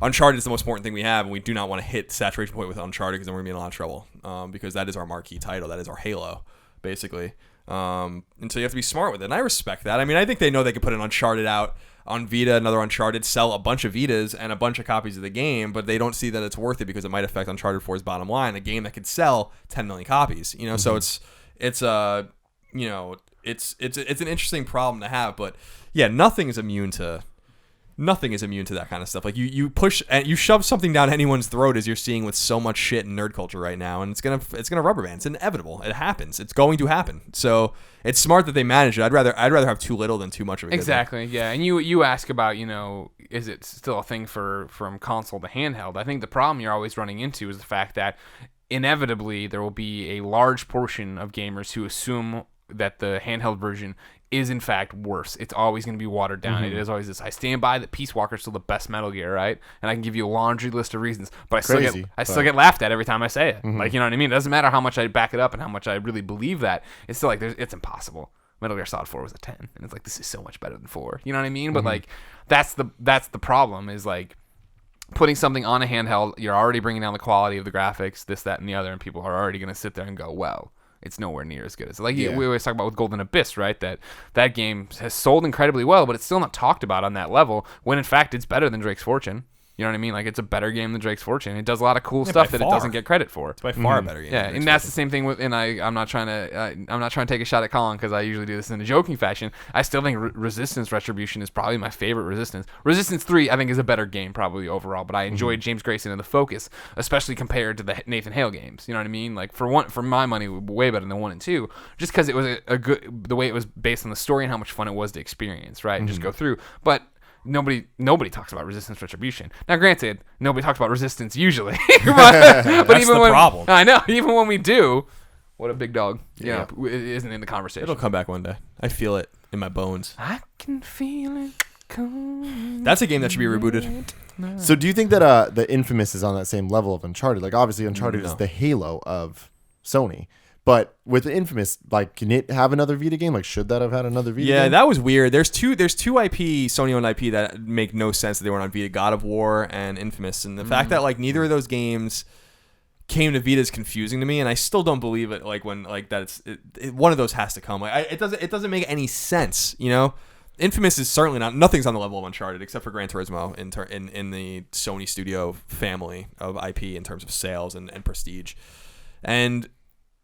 Uncharted is the most important thing we have, and we do not want to hit the saturation point with Uncharted because then we're going to be in a lot of trouble. Because that is our marquee title. That is our Halo, basically. And so you have to be smart with it. And I respect that. I mean, I think they know they could put an Uncharted out on Vita, another Uncharted, sell a bunch of Vitas and a bunch of copies of the game, but they don't see that it's worth it because it might affect Uncharted 4's bottom line, a game that could sell 10 million copies. So it's an interesting problem to have, but yeah, nothing is immune to that kind of stuff. Like you push and you shove something down anyone's throat, as you're seeing with so much shit in nerd culture right now, and it's gonna rubber band. It's inevitable. It happens. It's going to happen. So it's smart that they manage it. I'd rather have too little than too much of it. Exactly. Yeah. And you ask about, is it still a thing from console to handheld? I think the problem you're always running into is the fact that inevitably there will be a large portion of gamers who assume that the handheld version is in fact worse. It's always going to be watered down. It is always this. I stand by that Peace Walker's still the best Metal Gear, right? And I can give you a laundry list of reasons, but I still get laughed at every time I say it. Like, you know what I mean? It doesn't matter how much I back it up and how much I really believe that. It's still like it's impossible. Metal Gear Solid 4 was a 10, and it's like, this is so much better than 4. You know what I mean? But like that's the problem, is like putting something on a handheld, you're already bringing down the quality of the graphics, this, that, and the other, and people are already going to sit there and go, well, it's nowhere near as good as we always talk about with Golden Abyss, right? That game has sold incredibly well, but it's still not talked about on that level, when in fact it's better than Drake's Fortune. You know what I mean? Like, it's a better game than Drake's Fortune. It does a lot of cool Yeah, stuff by that it far. doesn't get credit for. It's by far a better game. Yeah, than and that's the same thing with. And I'm not trying to take a shot at Colin because I usually do this in a joking fashion. I still think Resistance Retribution is probably my favorite Resistance. Resistance 3, I think, is a better game probably overall. But I enjoyed James Grayson and the focus, especially compared to the Nathan Hale games. You know what I mean? Like for my money, way better than 1 and 2, just because it was a good the way it was based on the story and how much fun it was to experience, right? And just go through, but. Nobody talks about Resistance Retribution. Now, granted, nobody talks about Resistance usually, but That's even the when problem. I know, even when we do, what a big dog, isn't in the conversation. It'll come back one day. I feel it in my bones. I can feel it coming. That's a game that should be rebooted. So do you think that the Infamous is on that same level of Uncharted? Like, obviously, Uncharted is No. the Halo of Sony. But with the Infamous, like, can it have another Vita game? Like, should that have had another Vita game? Yeah, that was weird. There's two IP, Sony-owned IP that make no sense that they weren't on Vita. God of War and Infamous. And the fact that, like, neither of those games came to Vita is confusing to me, and I still don't believe it, like, when, like, that one of those has to come. Like, it doesn't make any sense, you know? Infamous is certainly nothing's on the level of Uncharted except for Gran Turismo in the Sony studio family of IP in terms of sales and prestige. And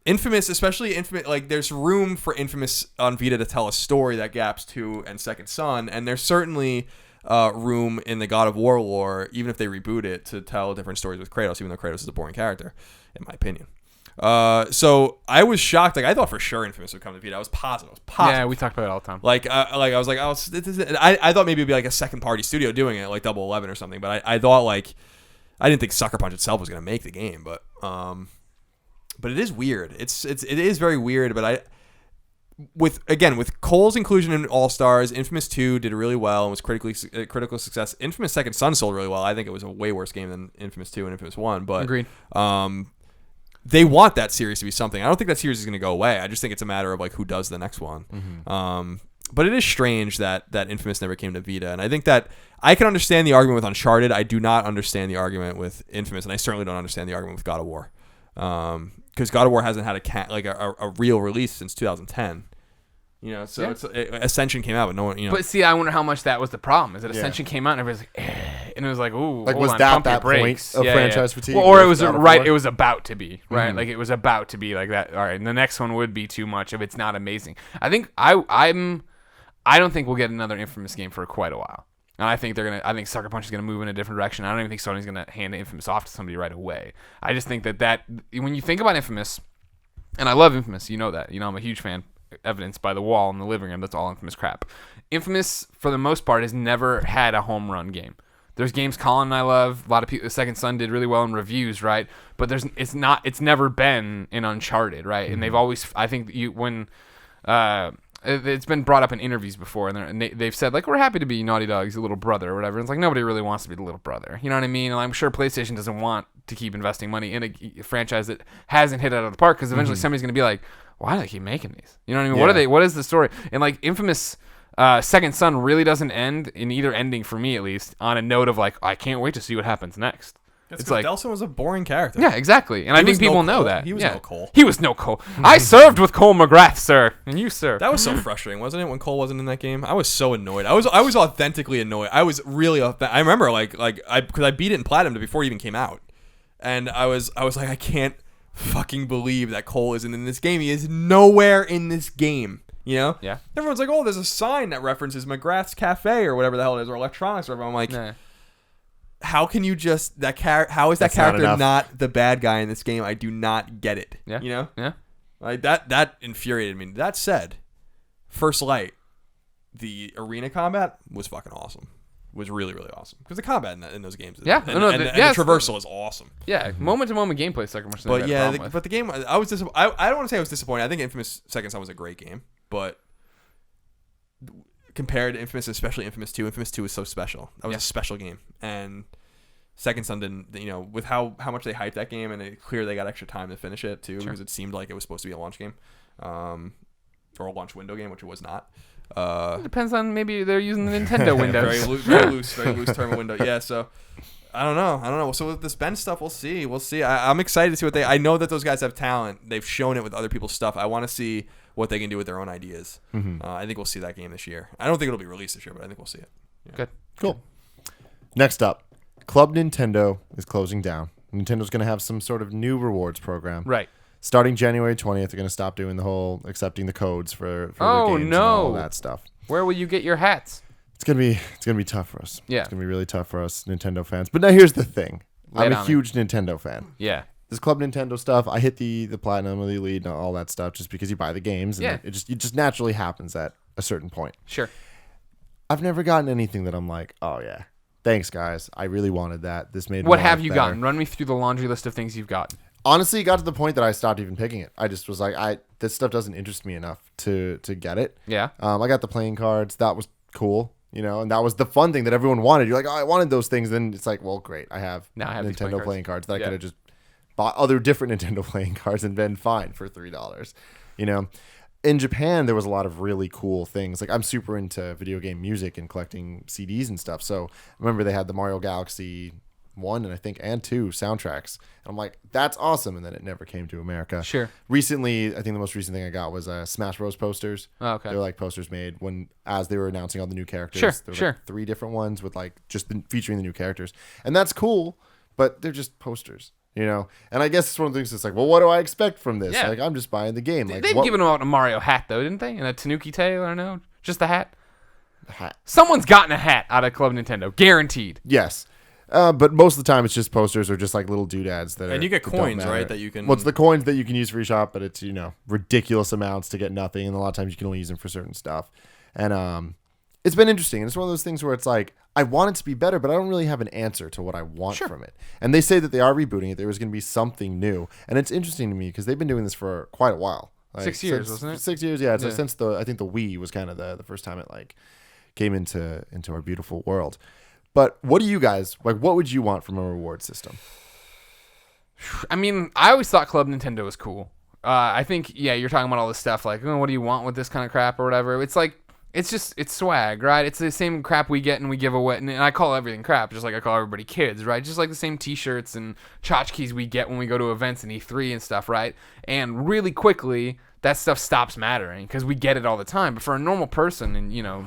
Infamous, especially Infamous, like, there's room for Infamous on Vita to tell a story that gaps 2 and Second Son, and there's certainly room in the God of War lore, even if they reboot it, to tell different stories with Kratos, even though Kratos is a boring character, in my opinion. So I was shocked. Like, I thought for sure Infamous would come to Vita. I was positive. Yeah, we talk about it all the time. Like, I was like, oh, I thought maybe it'd be like a second party studio doing it, like Double 11 or something. But I thought, like, I didn't think Sucker Punch itself was gonna make the game, but it is weird. It is very weird. But with Cole's inclusion in All Stars, Infamous 2 did really well and was critical success. Infamous Second Son sold really well. I think it was a way worse game than Infamous 2 and Infamous 1. But Agreed. They want that series to be something. I don't think that series is going to go away. I just think it's a matter of, like, who does the next one. But it is strange that Infamous never came to Vita, and I think that I can understand the argument with Uncharted. I do not understand the argument with Infamous, and I certainly don't understand the argument with God of War. Because God of War hasn't had a real release since 2010. You know, so Ascension came out, but no one, you know. But see, I wonder how much that was the problem. Is that Ascension came out and everybody's like, and it was like, ooh, Like, hold was on, that pump your that point brakes. of franchise fatigue? Well, or it with was God of right. War? It was about to be right. Like, it was about to be like that. All right, and the next one would be too much if it's not amazing. I think I don't think we'll get another Infamous game for quite a while. And I think I think Sucker Punch is gonna move in a different direction. I don't even think Sony's gonna hand Infamous off to somebody right away. I just think that when you think about Infamous, and I love Infamous, you know that. You know I'm a huge fan. Evidenced by the wall in the living room. That's all Infamous crap. Infamous, for the most part, has never had a home run game. There's games Colin and I love. A lot of people. Second Son did really well in reviews, right? But it's never been in Uncharted, right? And they've always, I think it's been brought up in interviews before, and they've said, like, we're happy to be Naughty Dog's little brother or whatever. And it's like, nobody really wants to be the little brother. You know what I mean? And I'm sure PlayStation doesn't want to keep investing money in a franchise that hasn't hit out of the park, because eventually somebody's going to be like, why do they keep making these? You know what I mean? Yeah. What is the story? And, like, Infamous Second Son really doesn't end, in either ending for me at least, on a note of, like, I can't wait to see what happens next. It's like Delson was a boring character. Yeah, exactly. And I think people know that. He was no Cole. He was no Cole. I served with Cole McGrath, sir. And you, sir. That was so frustrating, wasn't it, when Cole wasn't in that game? I was so annoyed. I was authentically annoyed. I was really I remember because I beat it in Platinum before it even came out. And I was like, I can't fucking believe that Cole isn't in this game. He is nowhere in this game. You know? Yeah. Everyone's like, oh, there's a sign that references McGrath's Cafe or whatever the hell it is, or Electronics or whatever. I'm like, Nah. how can you just how is that That's not character enough. not the bad guy in this game? I do not get it. Yeah. You know? Yeah. Like that infuriated me. That said, First Light, the arena combat was fucking awesome. Was really, really awesome. Because the combat in those games, Yeah. and, No, and yeah, the it's- traversal is awesome. Yeah. Moment to moment gameplay Sucker Punch. But yeah, but the game, I was I don't want to say I was disappointed. I think Infamous Second Son was a great game, but compared to Infamous, especially Infamous 2 was so special. That was a special game, and Second Son didn't, you know, with how much they hyped that game, and it's clear they got extra time to finish it too, because it seemed like it was supposed to be a launch game, or a launch window game, which it was not. It depends on, maybe they're using the Nintendo Windows. very loose term of window. Yeah, so I don't know. So with this Bend stuff, we'll see. I'm excited to see what I know that those guys have talent. They've shown it with other people's stuff. I want to see what they can do with their own ideas. I think we'll see that game this year. I don't think it'll be released this year, but I think we'll see it. Yeah. Good. Cool. Next up, Club Nintendo is closing down. Nintendo's going to have some sort of new rewards program. Right. Starting January 20th, they're going to stop doing the whole accepting the codes for Oh, their games no. and all that stuff. Where will you get your hats? It's gonna be tough for us. Yeah. It's gonna be really tough for us Nintendo fans. But now here's the thing. Lay I'm it a on huge Nintendo fan. Yeah. This Club Nintendo stuff, I hit the platinum or the elite and all that stuff just because you buy the games and Yeah. it just naturally happens at a certain point. Sure. I've never gotten anything that I'm like, oh yeah, thanks guys, I really wanted that. This made What my have life you better. gotten? Run me through the laundry list of things you've gotten. Honestly, it got to the point that I stopped even picking it. I just was like, this stuff doesn't interest me enough to get it. Yeah. I got the playing cards. That was cool. And that was the fun thing that everyone wanted. You're like, oh, I wanted those things. Then it's like, well, great. I have these Nintendo playing cards that I Yeah. could have just bought other different Nintendo playing cards and been fine for $3. In Japan, there was a lot of really cool things. Like I'm super into video game music and collecting CDs and stuff. So I remember they had the Mario Galaxy 1 and I think and 2 soundtracks. And I'm like, that's awesome. And then it never came to America. Sure. Recently, I think the most recent thing I got was Smash Bros. Posters. Oh, okay. They were like posters made as they were announcing all the new characters. Sure, There were sure. like 3 different ones with like just featuring the new characters. And that's cool, but they're just posters. And I guess it's one of the things that's like, well, what do I expect from this? Yeah. Like, I'm just buying the game. Like, They've what given him out a Mario hat, though, didn't they? And a Tanuki tail, I don't know. Just the hat. hat? Someone's gotten a hat out of Club Nintendo. Guaranteed. Yes. But most of the time, it's just posters or just like little doodads that are. And you get that don't coins, matter. right, that you can- Well, it's the coins that you can use for your shop, but it's ridiculous amounts to get nothing, and a lot of times you can only use them for certain stuff. And it's been interesting. And it's one of those things where it's like I want it to be better, but I don't really have an answer to what I want from it. And they say that they are rebooting it. There was going to be something new, and it's interesting to me because they've been doing this for quite a while. Like, 6 years, wasn't it? 6 years, yeah. So Yeah. since I think the Wii was kind of the first time it like came into our beautiful world. But what do you guys like? What would you want from a reward system? I mean, I always thought Club Nintendo was cool. I think, yeah, you're talking about all this stuff like, oh, what do you want with this kind of crap or whatever. It's like, it's swag, right? It's the same crap we get and we give away. And I call everything crap, just like I call everybody kids, right? Just like the same t-shirts and tchotchkes we get when we go to events and E3 and stuff, right? And really quickly, that stuff stops mattering because we get it all the time. But for a normal person in,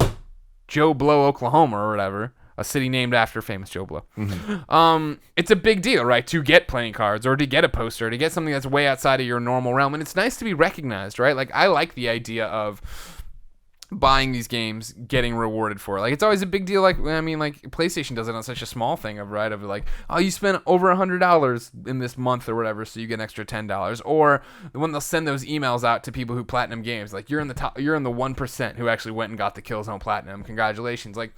Joe Blow, Oklahoma or whatever, a city named after famous Joe Blow. Mm-hmm. It's a big deal, right? To get playing cards or to get a poster, to get something that's way outside of your normal realm. And it's nice to be recognized, right? Like, I like the idea of buying these games, getting rewarded for it. Like, it's always a big deal. Like, I mean, like, PlayStation does it on such a small thing of like, oh, you spent over $100 in this month or whatever, so you get an extra $10. Or when they'll send those emails out to people who platinum games, like, you're in the 1% who actually went and got the Killzone Platinum. Congratulations. Like,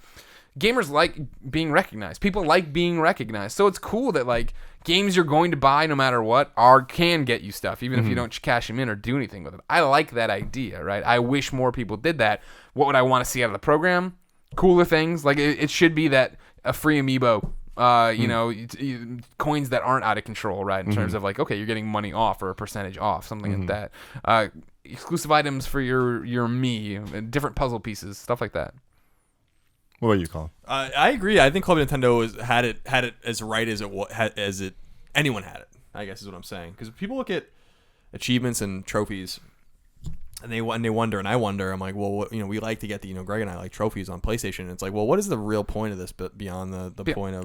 gamers like being recognized. People like being recognized. So it's cool that like games you're going to buy no matter what can get you stuff, even if you don't cash them in or do anything with them. I like that idea, right? I wish more people did that. What would I want to see out of the program? Cooler things. Like it should be that a free amiibo, coins that aren't out of control, right? In terms of like, okay, you're getting money off or a percentage off, something like that. Exclusive items for your me, different puzzle pieces, stuff like that. What about you, Colin? I agree. I think Club Nintendo had it as right as anyone had it. I guess is what I'm saying. Because people look at achievements and trophies, and they wonder, and I wonder. I'm like, well, we like to get Greg and I like trophies on PlayStation. And it's like, well, what is the real point of this? But beyond the point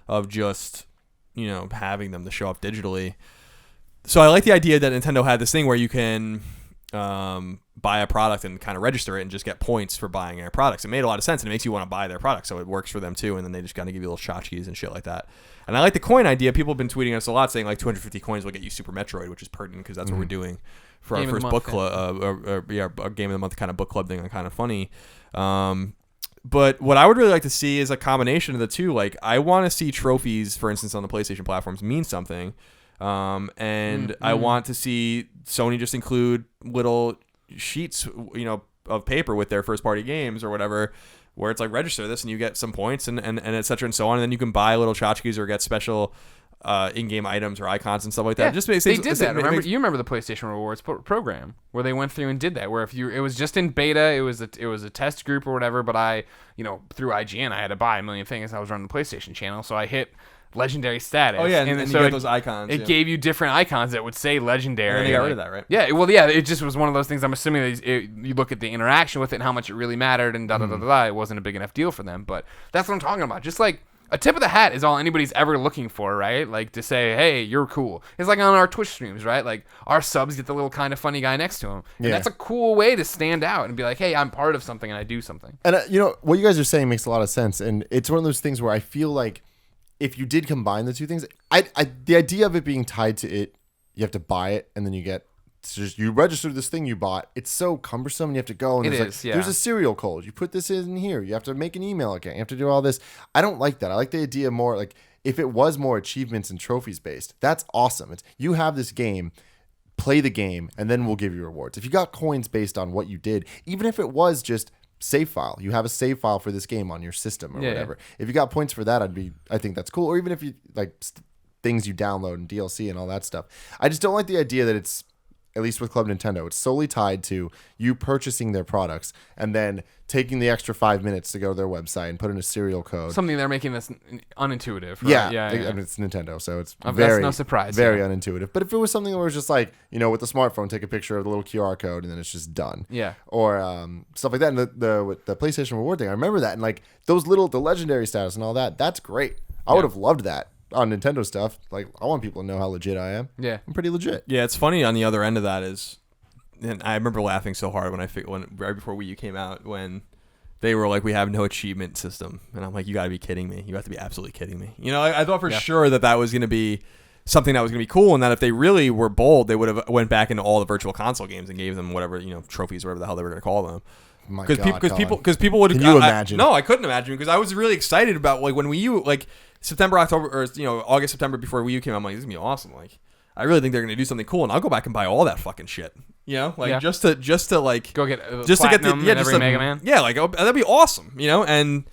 of just having them to show off digitally. So I like the idea that Nintendo had this thing where you can buy a product and kind of register it and just get points for buying their products. It made a lot of sense, and it makes you want to buy their products, so it works for them too. And then they just kind of give you little tchotchkes and shit like that. And I like the coin idea. People have been tweeting us a lot saying like 250 coins will get you Super Metroid, which is pertinent because that's what we're doing for Game our of the first book month, club, our Game of the Month kind of book club thing on Kind of Funny. But what I would really like to see is a combination of the two. Like, I want to see trophies, for instance, on the PlayStation platforms mean something. And I want to see Sony just include little sheets, of paper with their first party games or whatever, where it's like register this and you get some points and et cetera and so on. And then you can buy little tchotchkes or get special in-game items or icons and stuff like that. Yeah, Just they did that. You remember the PlayStation Rewards program where they went through and did that, where it was just in beta, it was a test group or whatever, but I, through IGN, I had to buy a million things. I was running the PlayStation channel, so I hit legiendary status. Oh yeah, and so you get those icons. It gave you different icons that would say legendary. And then they got rid of that, right? Yeah, well, yeah, it just was one of those things. I'm assuming that you look at the interaction with it and how much it really mattered, and da da da da. It wasn't a big enough deal for them, but that's what I'm talking about. Just like a tip of the hat is all anybody's ever looking for, right? Like to say, hey, you're cool. It's like on our Twitch streams, right? Like our subs get the little kind of funny guy next to him. And that's a cool way to stand out and be like, hey, I'm part of something and I do something. And what you guys are saying makes a lot of sense. And it's one of those things where I feel like if you did combine the two things, the idea of it being tied to it, you have to buy it and then you register this thing you bought. It's so cumbersome. And you have to go and there's a serial code. You put this in here. You have to make an email account. You have to do all this. I don't like that. I like the idea more like if it was more achievements and trophies based. That's awesome. It's you have this game, play the game, and then we'll give you rewards. If you got coins based on what you did, even if it was just save file, you have a save file for this game on your system or whatever. If you got points for that, I think that's cool. Or even if you like things you download and DLC and all that stuff. I just don't like the idea that it's, at least with Club Nintendo, it's solely tied to you purchasing their products and then taking the extra 5 minutes to go to their website and put in a serial code. Something they're making that's unintuitive. Right? Yeah. I mean, it's Nintendo, so it's that's no surprise. Very unintuitive. But if it was something where it was just like, with the smartphone, take a picture of the little QR code and then it's just done. Yeah. Or stuff like that. And with the PlayStation Reward thing, I remember that. And like those the legendary status and all that, that's great. I would have loved that. On Nintendo stuff, like I want people to know how legit I am. Yeah, I'm pretty legit. Yeah, it's funny on the other end of that is, and I remember laughing so hard when right before Wii U came out when they were like, we have no achievement system, and I'm like, you got to be kidding me. You have to be absolutely kidding me. I thought for sure that was going to be something that was going to be cool, and that if they really were bold, they would have went back into all the virtual console games and gave them whatever trophies, whatever the hell they were going to call them. Because people would. Can you imagine? No, I couldn't imagine because I was really excited about like when Wii U September, October, or August, September before Wii U came out. I'm like, this is gonna be awesome. Like, I really think they're gonna do something cool, and I'll go back and buy all that fucking shit. Just to like go get just to get the every Mega Man. Yeah, like that'd be awesome. And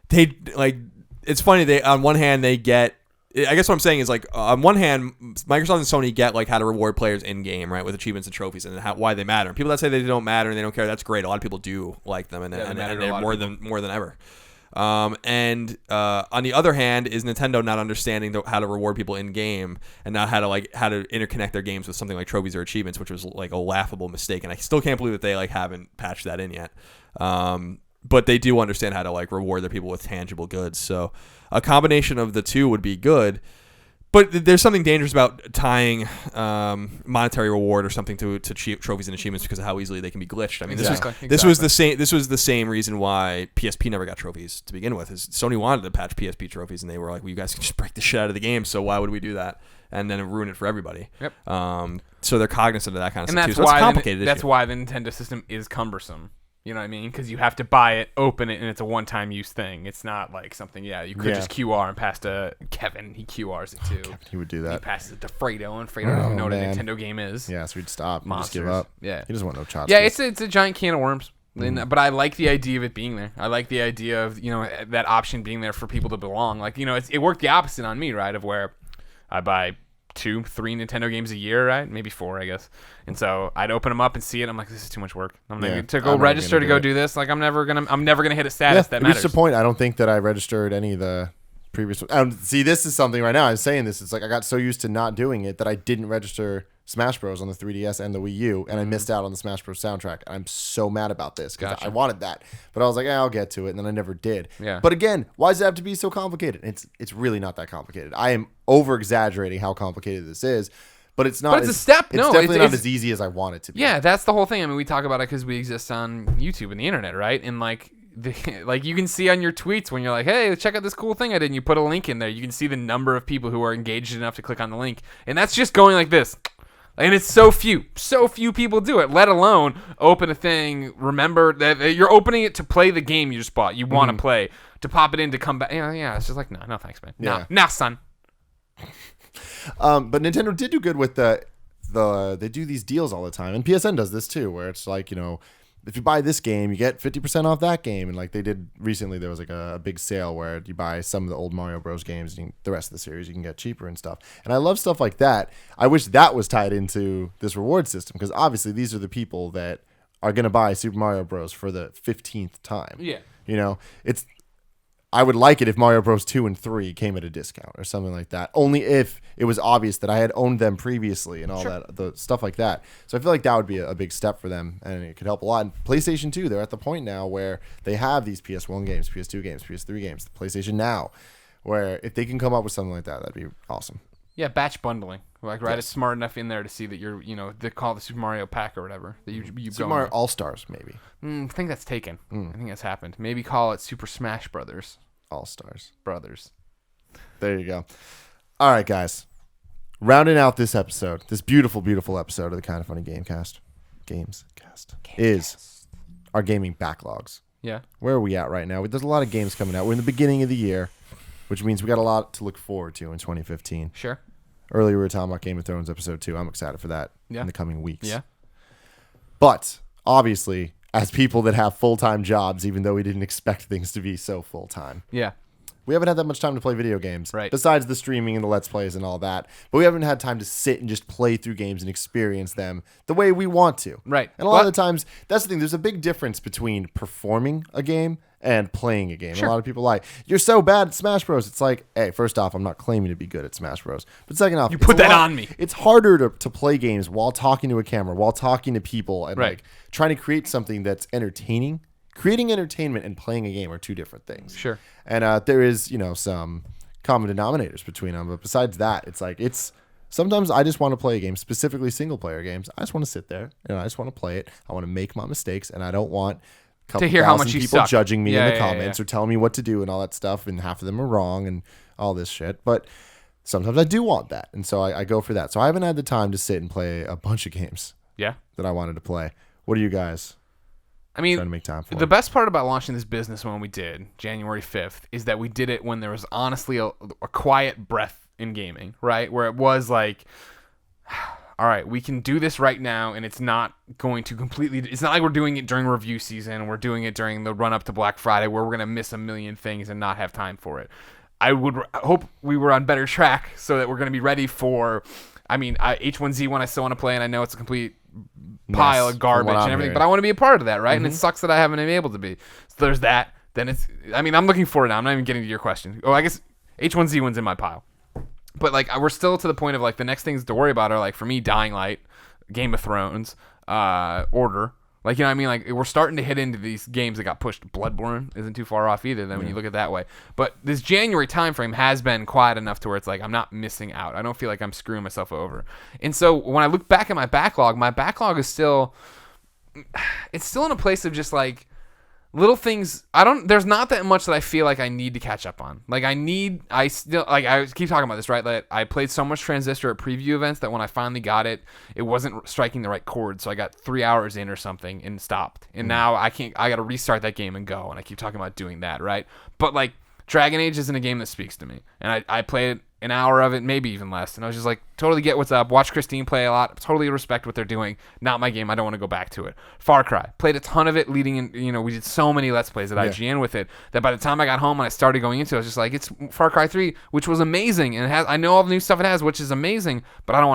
they like it's funny. They on one hand they get. I guess what I'm saying is like on one hand, Microsoft and Sony get like how to reward players in game, right, with achievements and trophies, and why they matter. And people that say they don't matter and they don't care, that's great. A lot of people do like them, and they're more than ever. And on the other hand, is Nintendo not understanding how to reward people in game and not how to interconnect their games with something like trophies or achievements, which was like a laughable mistake. And I still can't believe that they like haven't patched that in yet. But they do understand how to like reward their people with tangible goods. So a combination of the two would be good. But there's something dangerous about tying monetary reward or something to trophies and achievements because of how easily they can be glitched. I mean, this was the same reason why PSP never got trophies to begin with. Is Sony wanted to patch PSP trophies, and they were like, "Well, you guys can just break the shit out of the game, so why would we do that?" And then ruin it for everybody. Yep. So they're cognizant of that kind of stuff too. So it's a complicated issue. That's why the Nintendo system is cumbersome. You know what I mean? Because you have to buy it, open it, and it's a one-time use thing. It's not like something, you could just QR and pass to Kevin. He QRs it too. Kevin, he would do that. He passes it to Fredo, and Fredo doesn't know what a Nintendo game is. Yeah, so we'd stop. Monsters. Just give up. Yeah. He doesn't want no chopsticks. Yeah, it's a giant can of worms. But I like the idea of it being there. I like the idea of, that option being there for people to belong. Like, it worked the opposite on me, right, of where I buy 2-3 Nintendo games a year, right? Maybe 4, I guess. And so I'd open them up and see it. I'm like, this is too much work. I'm going to go register to go do this. Like, I'm never gonna hit a status that matters. Reached a point. I don't think that I registered any of the previous. See, this is something right now. I'm saying this. It's like I got so used to not doing it that I didn't register Smash Bros on the 3DS and the Wii U, and I missed out on the Smash Bros soundtrack. I'm so mad about this because I wanted that, but I was like, I'll get to it, and then I never did. Yeah. But again, why does it have to be so complicated? It's really not that complicated. I am over exaggerating how complicated this is, but it's not. But it's a step. It's definitely not as easy as I want it to be. Yeah, that's the whole thing. I mean, we talk about it because we exist on YouTube and the internet, right? And like you can see on your tweets when you're like, hey, check out this cool thing I did, and you put a link in there. You can see the number of people who are engaged enough to click on the link, and that's just going like this. And it's so few people do it, let alone open a thing. Remember that you're opening it to play the game you just bought. You want to play, to pop it in, to come back. Yeah, it's just like, no thanks, man. Nah, son. But Nintendo did do good with they do these deals all the time. And PSN does this too, where it's like, if you buy this game, you get 50% off that game. And like they did recently, there was like a big sale where you buy some of the old Mario Bros games, and the rest of the series you can get cheaper and stuff. And I love stuff like that. I wish that was tied into this reward system, because obviously these are the people that are going to buy Super Mario Bros for the 15th time. Yeah. I would like it if Mario Bros 2 and 3 came at a discount or something like that. Only if it was obvious that I had owned them previously and all that, the stuff like that. So I feel like that would be a big step for them, and it could help a lot. And PlayStation 2, they're at the point now where they have these PS1 games, PS2 games, PS3 games, the PlayStation Now, where if they can come up with something like that, that'd be awesome. Yeah, batch bundling. Like, right, Yes. it's smart enough in there to see that you're, they call it the Super Mario pack or whatever. That you Super go Mario in. All-Stars, maybe. I think that's taken. I think that's happened. Maybe call it Super Smash Brothers. All-Stars. Brothers. There you go. All right, guys. Rounding out this episode, this beautiful, beautiful episode of the Kind of Funny Gamescast, is our gaming backlogs. Yeah. Where are we at right now? There's a lot of games coming out. We're in the beginning of the year, which means we got a lot to look forward to in 2015. Sure. Earlier, we were talking about Game of Thrones episode 2. I'm excited for that Yeah. in the coming weeks. Yeah. But obviously, as people that have full-time jobs, even though we didn't expect things to be so full-time, Yeah. we haven't had that much time to play video games. Right. Besides the streaming and the Let's Plays and all that. But we haven't had time to sit and just play through games and experience them the way we want to. Right. And a lot of the times, that's the thing. There's a big difference between performing a game and playing a game. Sure. A lot of people like, you're so bad at Smash Bros. It's like, hey, first off, I'm not claiming to be good at Smash Bros. But second off, You put that on me. It's harder to play games while talking to a camera, while talking to people, and Right. like trying to create something that's entertaining. Creating entertainment and playing a game are two different things. Sure. And there is, some common denominators between them. But besides that, it's sometimes I just want to play a game, specifically single player games. I just want to sit there and I just want to play it. I want to make my mistakes, and I don't want a couple To hear how much thousand you people suck. judging me Yeah, in the yeah, comments yeah. or telling me what to do and all that stuff. And half of them are wrong and all this shit. But sometimes I do want that. And so I go for that. So I haven't had the time to sit and play a bunch of games Yeah. that I wanted to play. What are you guys I mean, trying to make time for? the best part about launching this business when we did, January 5th, is that we did it when there was honestly a quiet breath in gaming, right? Where it was like, all right, we can do this right now, and it's not going to it's not like we're doing it during review season, we're doing it during the run up to Black Friday where we're going to miss a million things and not have time for it. I would hope we were on better track so that we're going to be ready for, H1Z1 I still want to play, and I know it's a complete pile Yes, of from what garbage I'm and everything, hearing. but I want to be a part of that, right? And it sucks that I haven't been able to be. So there's that. Then I'm looking forward now. I'm not even getting to your question. Oh, I guess H1Z1's in my pile. But like we're still to the point of like the next things to worry about are like for me Dying Light, Game of Thrones, Order. Like, you know what I mean? Like, we're starting to hit into these games that got pushed. Bloodborne isn't too far off either then when you look at it that way. But this January timeframe has been quiet enough to where it's like I'm not missing out. I don't feel like I'm screwing myself over. And so when I look back at my backlog is still... It's still in a place of just like little things. There's not that much that I feel like I need to catch up on. Like I keep talking about this, right? Like I played so much Transistor at preview events that when I finally got it, it wasn't striking the right chord. So I got 3 hours in or something and stopped. And now I got to restart that game and go. And I keep talking about doing that, right? But like Dragon Age isn't a game that speaks to me. And I played an hour of it, maybe even less. And I was just like, totally get what's up. Watch Christine play a lot. Totally respect what they're doing. Not my game. I don't want to go back to it. Far Cry. Played a ton of it leading in, we did so many Let's Plays at IGN with it that by the time I got home and I started going into it, I was just like, it's Far Cry 3, which was amazing. And I know all the new stuff it has, which is amazing, but I don't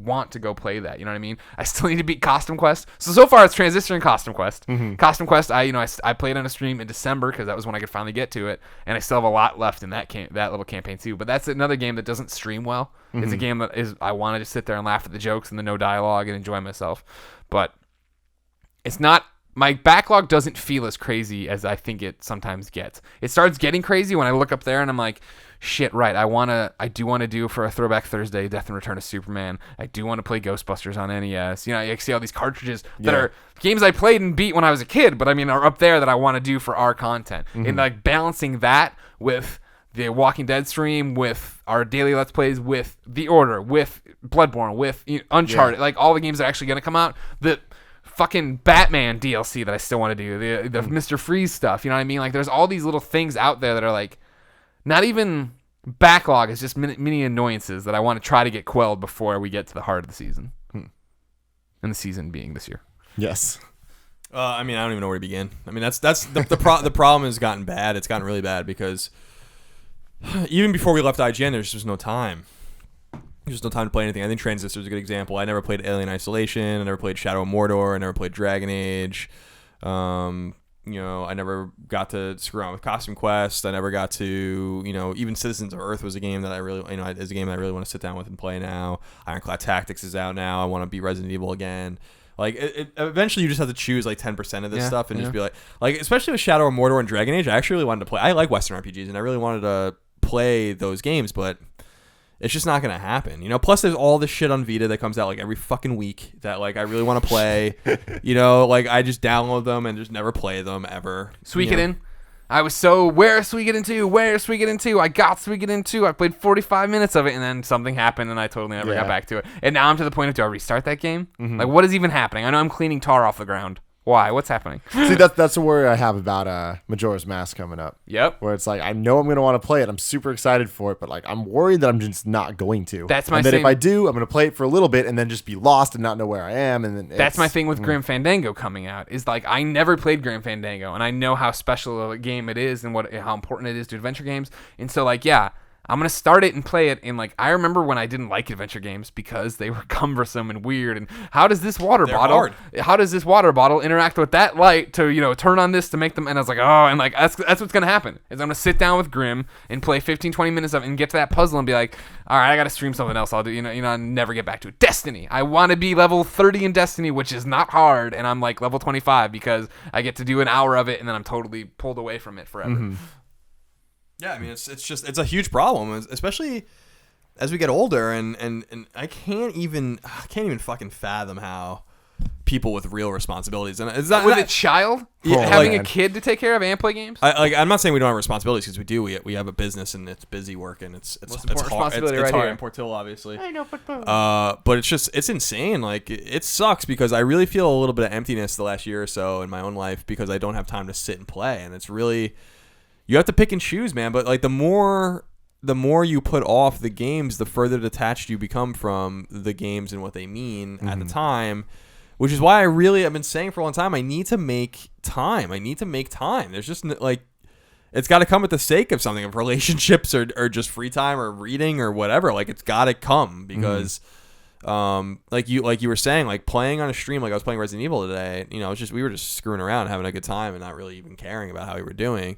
want to go play that. You know what I mean? I still need to beat Costume Quest. So far it's Transistor and Costume Quest. Costume Quest, I played on a stream in December because that was when I could finally get to it. And I still have a lot left in that little campaign too. But that's another game that doesn't stream well. It's a game that I wanted to sit there and laugh at the jokes and the no dialogue and enjoy myself. But it's not, my backlog doesn't feel as crazy as I think it sometimes gets. It starts getting crazy when I look up there and I'm like, shit, right, I do want to do for a Throwback Thursday Death and Return of Superman. I do want to play Ghostbusters on NES. I see all these cartridges that are games I played and beat when I was a kid, but are up there that I want to do for our content. And like balancing that with the Walking Dead stream, with our daily Let's Plays, with The Order, with Bloodborne, with Uncharted, like all the games that are actually going to come out, the fucking Batman DLC that I still want to do, the Mr. Freeze stuff, you know what I mean? Like there's all these little things out there that are like not even backlog, it's just mini annoyances that I want to try to get quelled before we get to the heart of the season. And the season being this year. Yes. I don't even know where to begin. That's the problem has gotten bad. It's gotten really bad because even before we left IGN, there's just no time. There's no time to play anything. I think Transistor is a good example. I never played Alien Isolation. I never played Shadow of Mordor. I never played Dragon Age. I never got to screw around with Costume Quest. I never got to, even Citizens of Earth was a game that I really, is a game that I really want to sit down with and play now. Ironclad Tactics is out now. I want to beat Resident Evil again. Like, eventually you just have to choose like 10% of this stuff and just be like, especially with Shadow of Mordor and Dragon Age, I actually really wanted to play. I like Western RPGs and I really wanted to play those games, but it's just not gonna happen, you know. Plus, there's all this shit on Vita that comes out like every fucking week that like I really want to play. You know, like I just download them and just never play them ever. Suikoden. I was so, where's Suikoden 2? Where's Suikoden 2? I got Suikoden 2. I played 45 minutes of it, and then something happened, and I totally never got back to it. And now I'm to the point of, do I restart that game? Like, what is even happening? I know I'm cleaning tar off the ground. Why? What's happening? See, that's the worry I have about Majora's Mask coming up. Yep. Where it's like, I know I'm going to want to play it. I'm super excited for it, but like I'm worried that I'm just not going to. That's my And then same... if I do, I'm going to play it for a little bit and then just be lost and not know where I am. And then That's my thing with Grim Fandango coming out. Is like, I never played Grim Fandango, and I know how special a game it is and how important it is to adventure games. And so, like, yeah, I'm going to start it and play it. And, like, I remember when I didn't like adventure games because they were cumbersome and weird. And how does this water bottle interact with that light to, you know, turn on this to make them? And I was like, oh, and, like, that's what's going to happen. Is I'm going to sit down with Grim and play 15, 20 minutes of it and get to that puzzle and be like, all right, I got to stream something else. I'll do, and never get back to it. Destiny. I want to be level 30 in Destiny, which is not hard. And I'm, like, level 25 because I get to do an hour of it and then I'm totally pulled away from it forever. Yeah, I mean, it's a huge problem, especially as we get older, and I can't even fucking fathom how people with real responsibilities, and it's not with a child, having a kid to take care of and play games. I'm not saying we don't have responsibilities, because we do. We have a business and it's busy work, and it's hard. It's hard in Portillo, obviously. I know, but it's insane. Like, it sucks because I really feel a little bit of emptiness the last year or so in my own life because I don't have time to sit and play, and it's really. You have to pick and choose, man. But like the more you put off the games, the further detached you become from the games and what they mean at the time. Which is why I've been saying for a long time, I need to make time. There's just like, it's got to come at the sake of something, of relationships or just free time or reading or whatever. Like, it's got to come because. Like you were saying, like playing on a stream, like I was playing Resident Evil today. You know, we were just screwing around, having a good time, and not really even caring about how we were doing.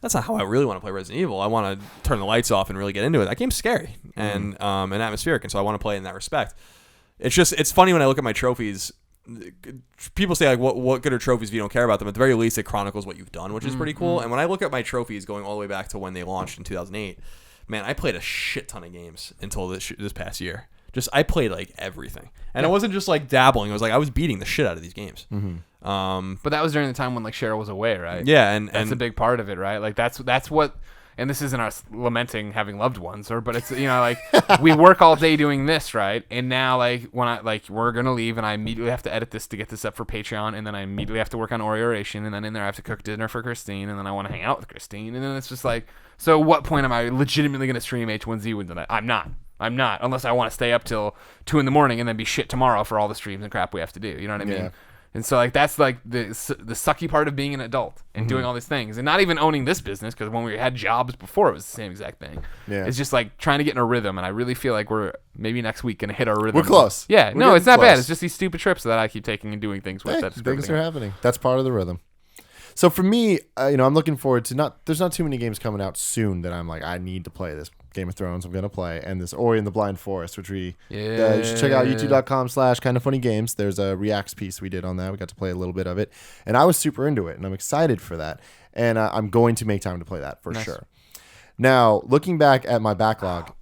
That's not how I really want to play Resident Evil. I want to turn the lights off and really get into it. That game's scary and atmospheric, and so I want to play in that respect. It's funny when I look at my trophies. People say like, what good are trophies if you don't care about them? At the very least, it chronicles what you've done, which is pretty cool. And when I look at my trophies going all the way back to when they launched in 2008, man, I played a shit ton of games until this past year. I played like everything, and it wasn't just like dabbling. It was like I was beating the shit out of these games. But that was during the time when like Cheryl was away, right? Yeah, and that's a big part of it, right? Like that's what. And this isn't us lamenting having loved ones, but it's, like we work all day doing this, right? And now like we're gonna leave, and I immediately have to edit this to get this up for Patreon, and then I immediately have to work on Oreo-ration, and then in there I have to cook dinner for Christine, and then I want to hang out with Christine, and then it's just like, so what point am I legitimately gonna stream H1Z1 tonight? I'm not, unless I want to stay up till 2 a.m. and then be shit tomorrow for all the streams and crap we have to do. You know what I mean? Yeah. And so like that's like the sucky part of being an adult and doing all these things and not even owning this business, because when we had jobs before it was the same exact thing. Yeah. It's just like trying to get in a rhythm, and I really feel like we're maybe next week gonna hit our rhythm. We're close. Yeah, no, it's not bad. It's just these stupid trips that I keep taking and doing things with. Hey, things are happening. That's part of the rhythm. So for me, I'm looking forward to there's not too many games coming out soon that I'm like, I need to play this. Game of Thrones, I'm going to play, and this Ori and the Blind Forest, which you should check out youtube.com/kindoffunnygames. There's a Reacts piece we did on that. We got to play a little bit of it, and I was super into it, and I'm excited for that, and I'm going to make time to play that for sure. Now, looking back at my backlog,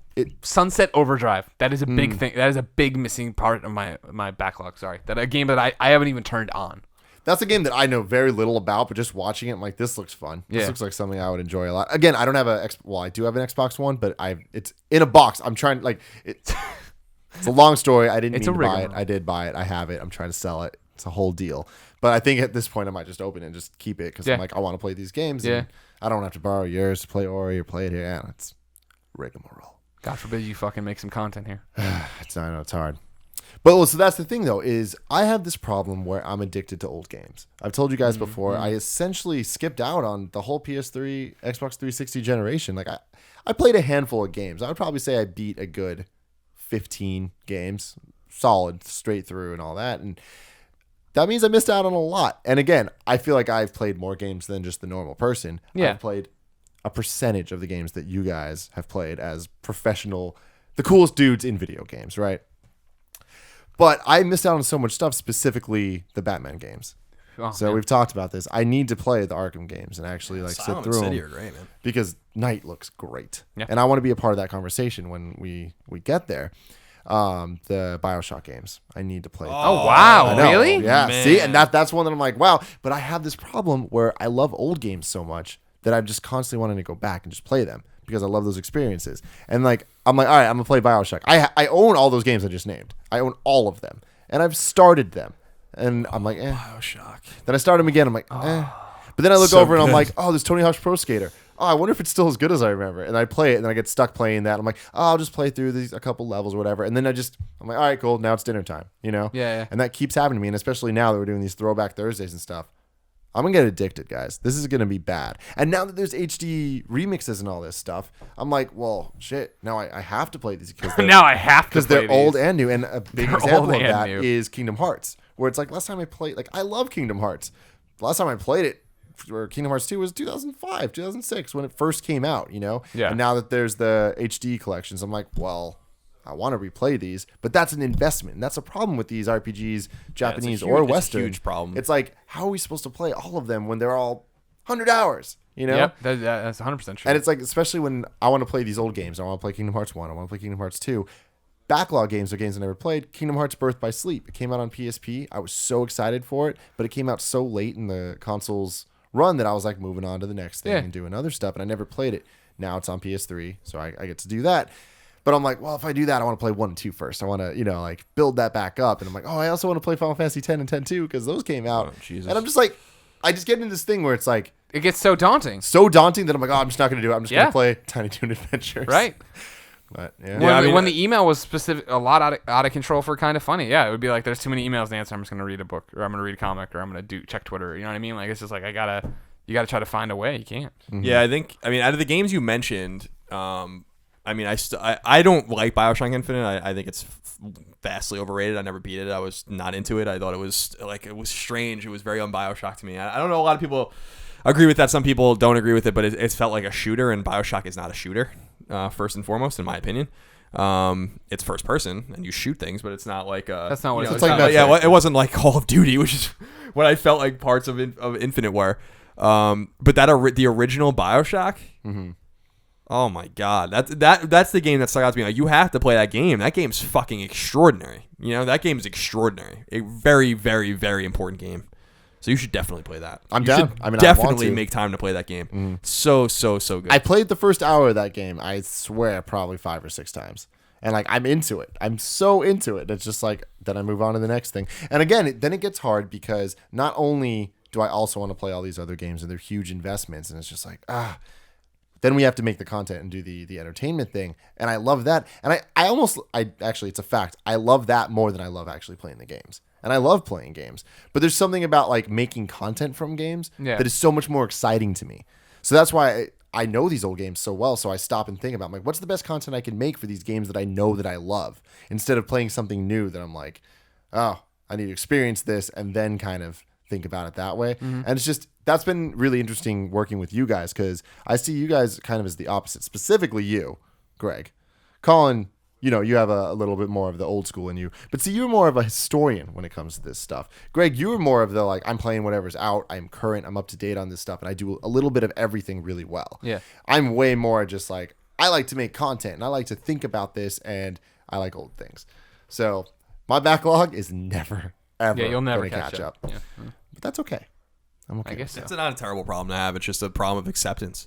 Sunset Overdrive, that is a big thing. That is a big missing part of my backlog. Sorry, that a game that I haven't even turned on. That's a game that I know very little about, but just watching it, I'm like, this looks fun. This looks like something I would enjoy a lot. Again, I don't have I do have an Xbox One, but it's in a box. I'm trying, like, it's a long story. I didn't mean to buy it. I did buy it. I have it. I'm trying to sell it. It's a whole deal. But I think at this point, I might just open it and just keep it, because I'm like, I want to play these games. And I don't have to borrow yours to play Ori or play it here. Yeah, it's rigmarole. God forbid you fucking make some content here. I know, it's hard. But so that's the thing, though, is I have this problem where I'm addicted to old games. I've told you guys before, I essentially skipped out on the whole PS3, Xbox 360 generation. Like, I played a handful of games. I would probably say I beat a good 15 games, solid, straight through and all that. And that means I missed out on a lot. And again, I feel like I've played more games than just the normal person. Yeah. I've played a percentage of the games that you guys have played as professional, the coolest dudes in video games, right? But I missed out on so much stuff, specifically the Batman games. Oh, So man. we've talked about this. I need to play the Arkham games and actually like Asylum sit through and City them are great, man. because Night looks great, Yeah. and I want to be a part of that conversation when we get there. The BioShock games, I need to play. Oh wow, I know. really? Yeah. Man. See, and that's one that I'm like, wow. But I have this problem where I love old games so much that I'm just constantly wanting to go back and just play them because I love those experiences. And like, I'm like, all right, I'm gonna play BioShock. I own all those games I just named. I own all of them, and I've started them. And I'm like, BioShock. Then I start them again. I'm like, But then I look So over and I'm good. like, oh, there's Tony Hawk's Pro Skater. Oh, I wonder if it's still as good as I remember. And I play it, and then I get stuck playing that. I'm like, oh, I'll just play through these a couple levels or whatever. And then I'm like, all right, cool. Now it's dinner time, Yeah, yeah. And that keeps happening to me, and especially now that we're doing these Throwback Thursdays and stuff. I'm gonna get addicted, guys. This is gonna be bad. And now that there's HD remixes and all this stuff, I'm like, well, shit. Now I have to play these because Now I have to because play they're old these. and new. And a big They're example old of and that new. is Kingdom Hearts, where it's like last time I played, like I love Kingdom Hearts. The last time I played it, or Kingdom Hearts 2 was 2005, 2006 when it first came out, Yeah. And now that there's the HD collections, I'm like, well, I want to replay these, but that's an investment. And that's a problem with these RPGs, Japanese or it's a Western. huge problem. It's like, how are we supposed to play all of them when they're all 100 hours, Yep, that's 100% true. And it's like, especially when I want to play these old games. I want to play Kingdom Hearts 1. I want to play Kingdom Hearts 2. Backlog games are games I never played. Kingdom Hearts Birth by Sleep. It came out on PSP. I was so excited for it, but it came out so late in the console's run that I was like moving on to the next thing and doing other stuff, and I never played it. Now it's on PS3, so I get to do that. But I'm like, well, if I do that, I want to play 1 and 2 first. I want to, like build that back up. And I'm like, oh, I also want to play Final Fantasy 10 and 10 too because those came out. Oh, Jesus. And I'm just like, I just get into this thing where it's like it gets so daunting. so daunting that I'm like, oh, I'm just not going to do it. I'm just going Yeah. to play Tiny Toon Adventures. Right. But When, I mean, when the email was specific, a lot out of control for Kind of Funny. Yeah, it would be like, there's too many emails to answer. I'm just gonna read a book, or I'm gonna read a comic, or I'm gonna check Twitter. You know what I mean? Like, it's just like you gotta try to find a way. You can't. Yeah, I mean, out of the games you mentioned, I mean, I don't like BioShock Infinite. I think it's vastly overrated. I never beat it. I was not into it. I thought it was strange. It was very un-BioShock to me. I don't know. A lot of people agree with that. Some people don't agree with it, but it felt like a shooter, and BioShock is not a shooter. First and foremost, in my opinion, it's first person and you shoot things, but it's not like That's not what you know, it's like not Metroid. yeah, it wasn't like Call of Duty, which is what I felt like parts of Infinite were. But the original BioShock. Mm-hmm. Oh my God, that's the game that stuck out to me. Like, you have to play that game. That game's fucking extraordinary. That game is extraordinary. A very, very, very important game. So you should definitely play that. I'm you down. should I mean, I definitely want to. make time to play that game. So good. I played the first hour of that game, I swear, probably 5 or 6 times. And like, I'm into it. I'm so into it. It's just like, then I move on to the next thing. And again, then it gets hard because not only do I also want to play all these other games and they're huge investments, and it's just like, then we have to make the content and do the entertainment thing. And I love that. And I actually, it's a fact. I love that more than I love actually playing the games. And I love playing games. But there's something about like making content from games that is so much more exciting to me. So that's why I know these old games so well. So I stop and think about like, what's the best content I can make for these games that I know that I love, instead of playing something new that I'm like, oh, I need to experience this and then kind of think about it that way. And it's just, that's been really interesting working with you guys, because I see you guys kind of as the opposite, specifically you, Greg. Colin, you have a little bit more of the old school in you, but see, you're more of a historian when it comes to this stuff. Greg, you're more of the like, I'm playing whatever's out, I'm current, I'm up to date on this stuff, and I do a little bit of everything really well. Yeah. I'm way more just like, I like to make content and I like to think about this, and I like old things. So my backlog is never, ever Yeah, you'll never gonna catch up. Yeah. But that's okay. I'm okay. I guess so. It's not a terrible problem to have. It's just a problem of acceptance.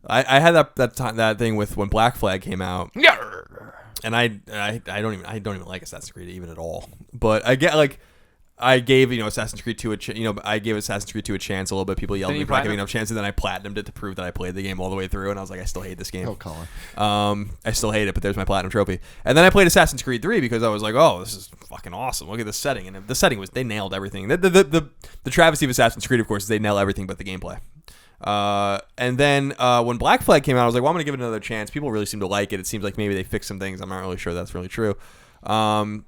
I had that thing with when Black Flag came out. Yarr. And I don't even like Assassin's Creed even at all. But I gave Assassin's Creed 2 I gave Assassin's Creed 2 a chance a little bit. People yelled at me for not giving enough chances. Then I platinumed it to prove that I played the game all the way through. And I was like, I still hate this game. Oh, Colin. I still hate it, but there's my platinum trophy. And then I played Assassin's Creed 3 because I was like, oh, this is fucking awesome. Look at the setting. And the setting they nailed everything. The travesty of Assassin's Creed, of course, is they nail everything but the gameplay. And then when Black Flag came out, I was like, well, I'm going to give it another chance. People really seem to like it. It seems like maybe they fixed some things. I'm not really sure that's really true. And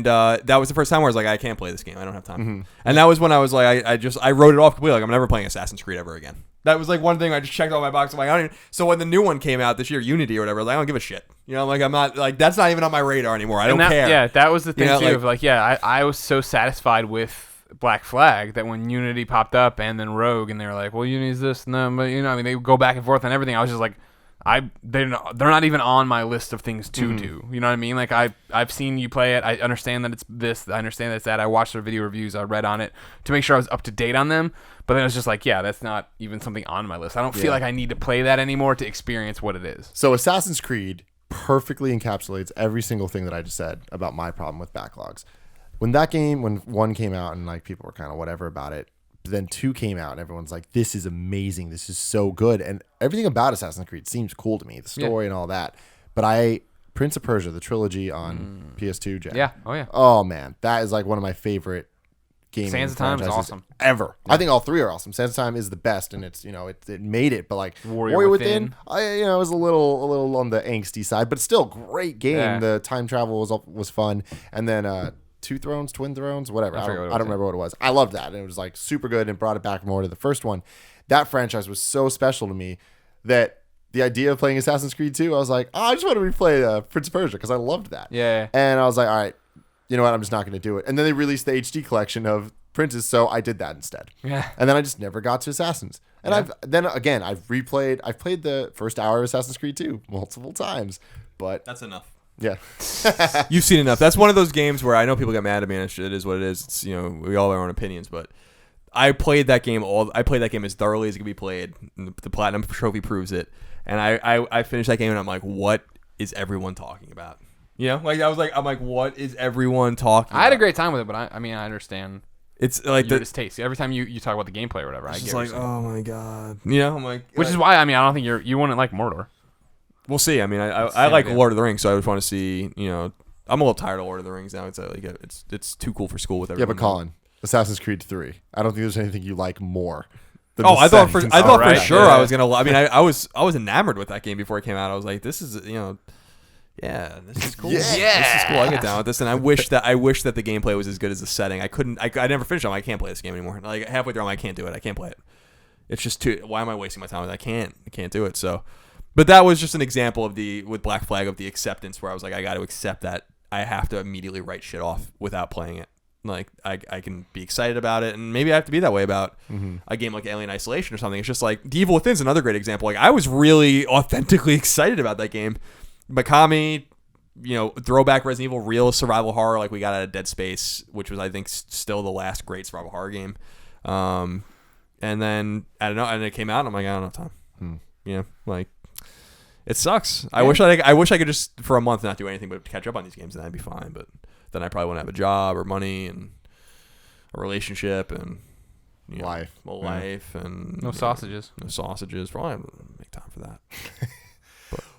that was the first time where I was like, I can't play this game. I don't have time. And that was when I was like, I wrote it off completely. Like, I'm never playing Assassin's Creed ever again. That was like one thing I just checked off my box. I'm like, I don't even, so when the new one came out this year, Unity or whatever, I was like, I don't give a shit. I'm not like, that's not even on my radar anymore. I don't care. Yeah, that was the thing too. like- Of like, I was so satisfied with Black Flag that when Unity popped up and then Rogue and they were like, well, Unity's this and then, but I mean, they go back and forth on everything. I was just like, they're not even on my list of things to do. You know what I mean? Like I've seen you play it. I understand that it's this. I understand that it's that. I watched their video reviews. I read on it to make sure I was up to date on them. But then it was just like, yeah, that's not even something on my list. I don't feel like I need to play that anymore to experience what it is. So Assassin's Creed perfectly encapsulates every single thing that I just said about my problem with Backlogs. When 1 came out and like people were kind of whatever about it, then 2 came out and everyone's like, this is amazing. This is so good. And everything about Assassin's Creed seems cool to me, the story and all that. But Prince of Persia, the trilogy on PS2, Jack. Yeah. Oh, yeah. Oh, man. That is like one of my favorite gaming Sands of Time is franchises awesome. ever. I think all 3 are awesome. Sands of Time is the best, and it's, it made it. But like Warrior Within. I was a little on the angsty side, but still great game. Yeah. The time travel was fun. And then Twin Thrones, whatever. I don't remember what it was. I loved that. And it was like super good and brought it back more to the first one. That franchise was so special to me that the idea of playing Assassin's Creed 2, I was like, I just want to replay Prince of Persia because I loved that. Yeah. And I was like, all right, you know what? I'm just not going to do it. And then they released the HD collection of Princes, so I did that instead. Yeah. And then I just never got to Assassins. And I've played the first hour of Assassin's Creed 2 multiple times, but That's enough. yeah. You've seen enough. That's one of those games where I know people get mad at me, and it is what it is. It's, we all have our own opinions, but I played that game as thoroughly as it could be played. The Platinum Trophy proves it. And I finished that game and I'm like, what is everyone talking about? I'm like, what is everyone talking about? I had a great time with it, but I understand. It's like your distaste. Every time you talk about the gameplay or whatever, I get it's what like, you're saying. oh my god. I'm like, Which is why I don't think you wouldn't like Mordor. We'll see. I mean, I like Lord of the Rings, so I just want to see. I'm a little tired of Lord of the Rings now. It's like it's too cool for school with everyone. Yeah, but Colin, Assassin's Creed 3. I don't think there's anything you like more. I thought for sure Yeah. I was gonna. I mean, I was enamored with that game before it came out. I was like, this is yeah, this is cool. Yeah. This is cool. I get down with this, and I wish that the gameplay was as good as the setting. I never finished it. I can't play this game anymore. Like halfway through, I can't do it. I can't play it. It's just too. Why am I wasting my time with it? I can't do it. So. But that was just an example with Black Flag of the acceptance where I was like, I got to accept that I have to immediately write shit off without playing it. Like I can be excited about it, and maybe I have to be that way about a game like Alien Isolation or something. It's just like The Evil Within is another great example. Like I was really authentically excited about that game. Mikami, throwback Resident Evil, real survival horror like we got out of Dead Space, which was I think still the last great survival horror game. And then I don't know, and it came out, and I'm like, I don't have time. Like. It sucks. Yeah. I wish I could just for a month not do anything but catch up on these games, and that'd be fine. But then I probably wouldn't have a job or money and a relationship and life and no sausages. No sausages. Probably not make time for that.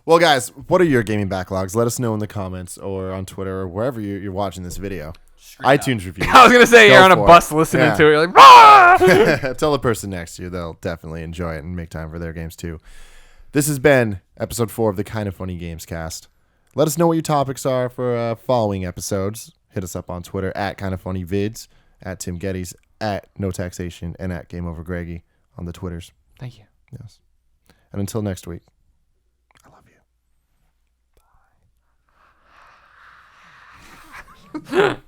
Well, guys, what are your gaming backlogs? Let us know in the comments or on Twitter or wherever you're watching this video. iTunes review. I was gonna say you're on a bus listening to it. You're like, ah! Tell the person next to you; they'll definitely enjoy it and make time for their games too. This has been episode 4 of the Kind of Funny Gamescast. Let us know what your topics are for following episodes. Hit us up on Twitter at Kind of Funny Vids, at Tim Gettys, at No Taxation, and at Game Over Greggy on the Twitters. Thank you. Yes. And until next week, I love you. Bye.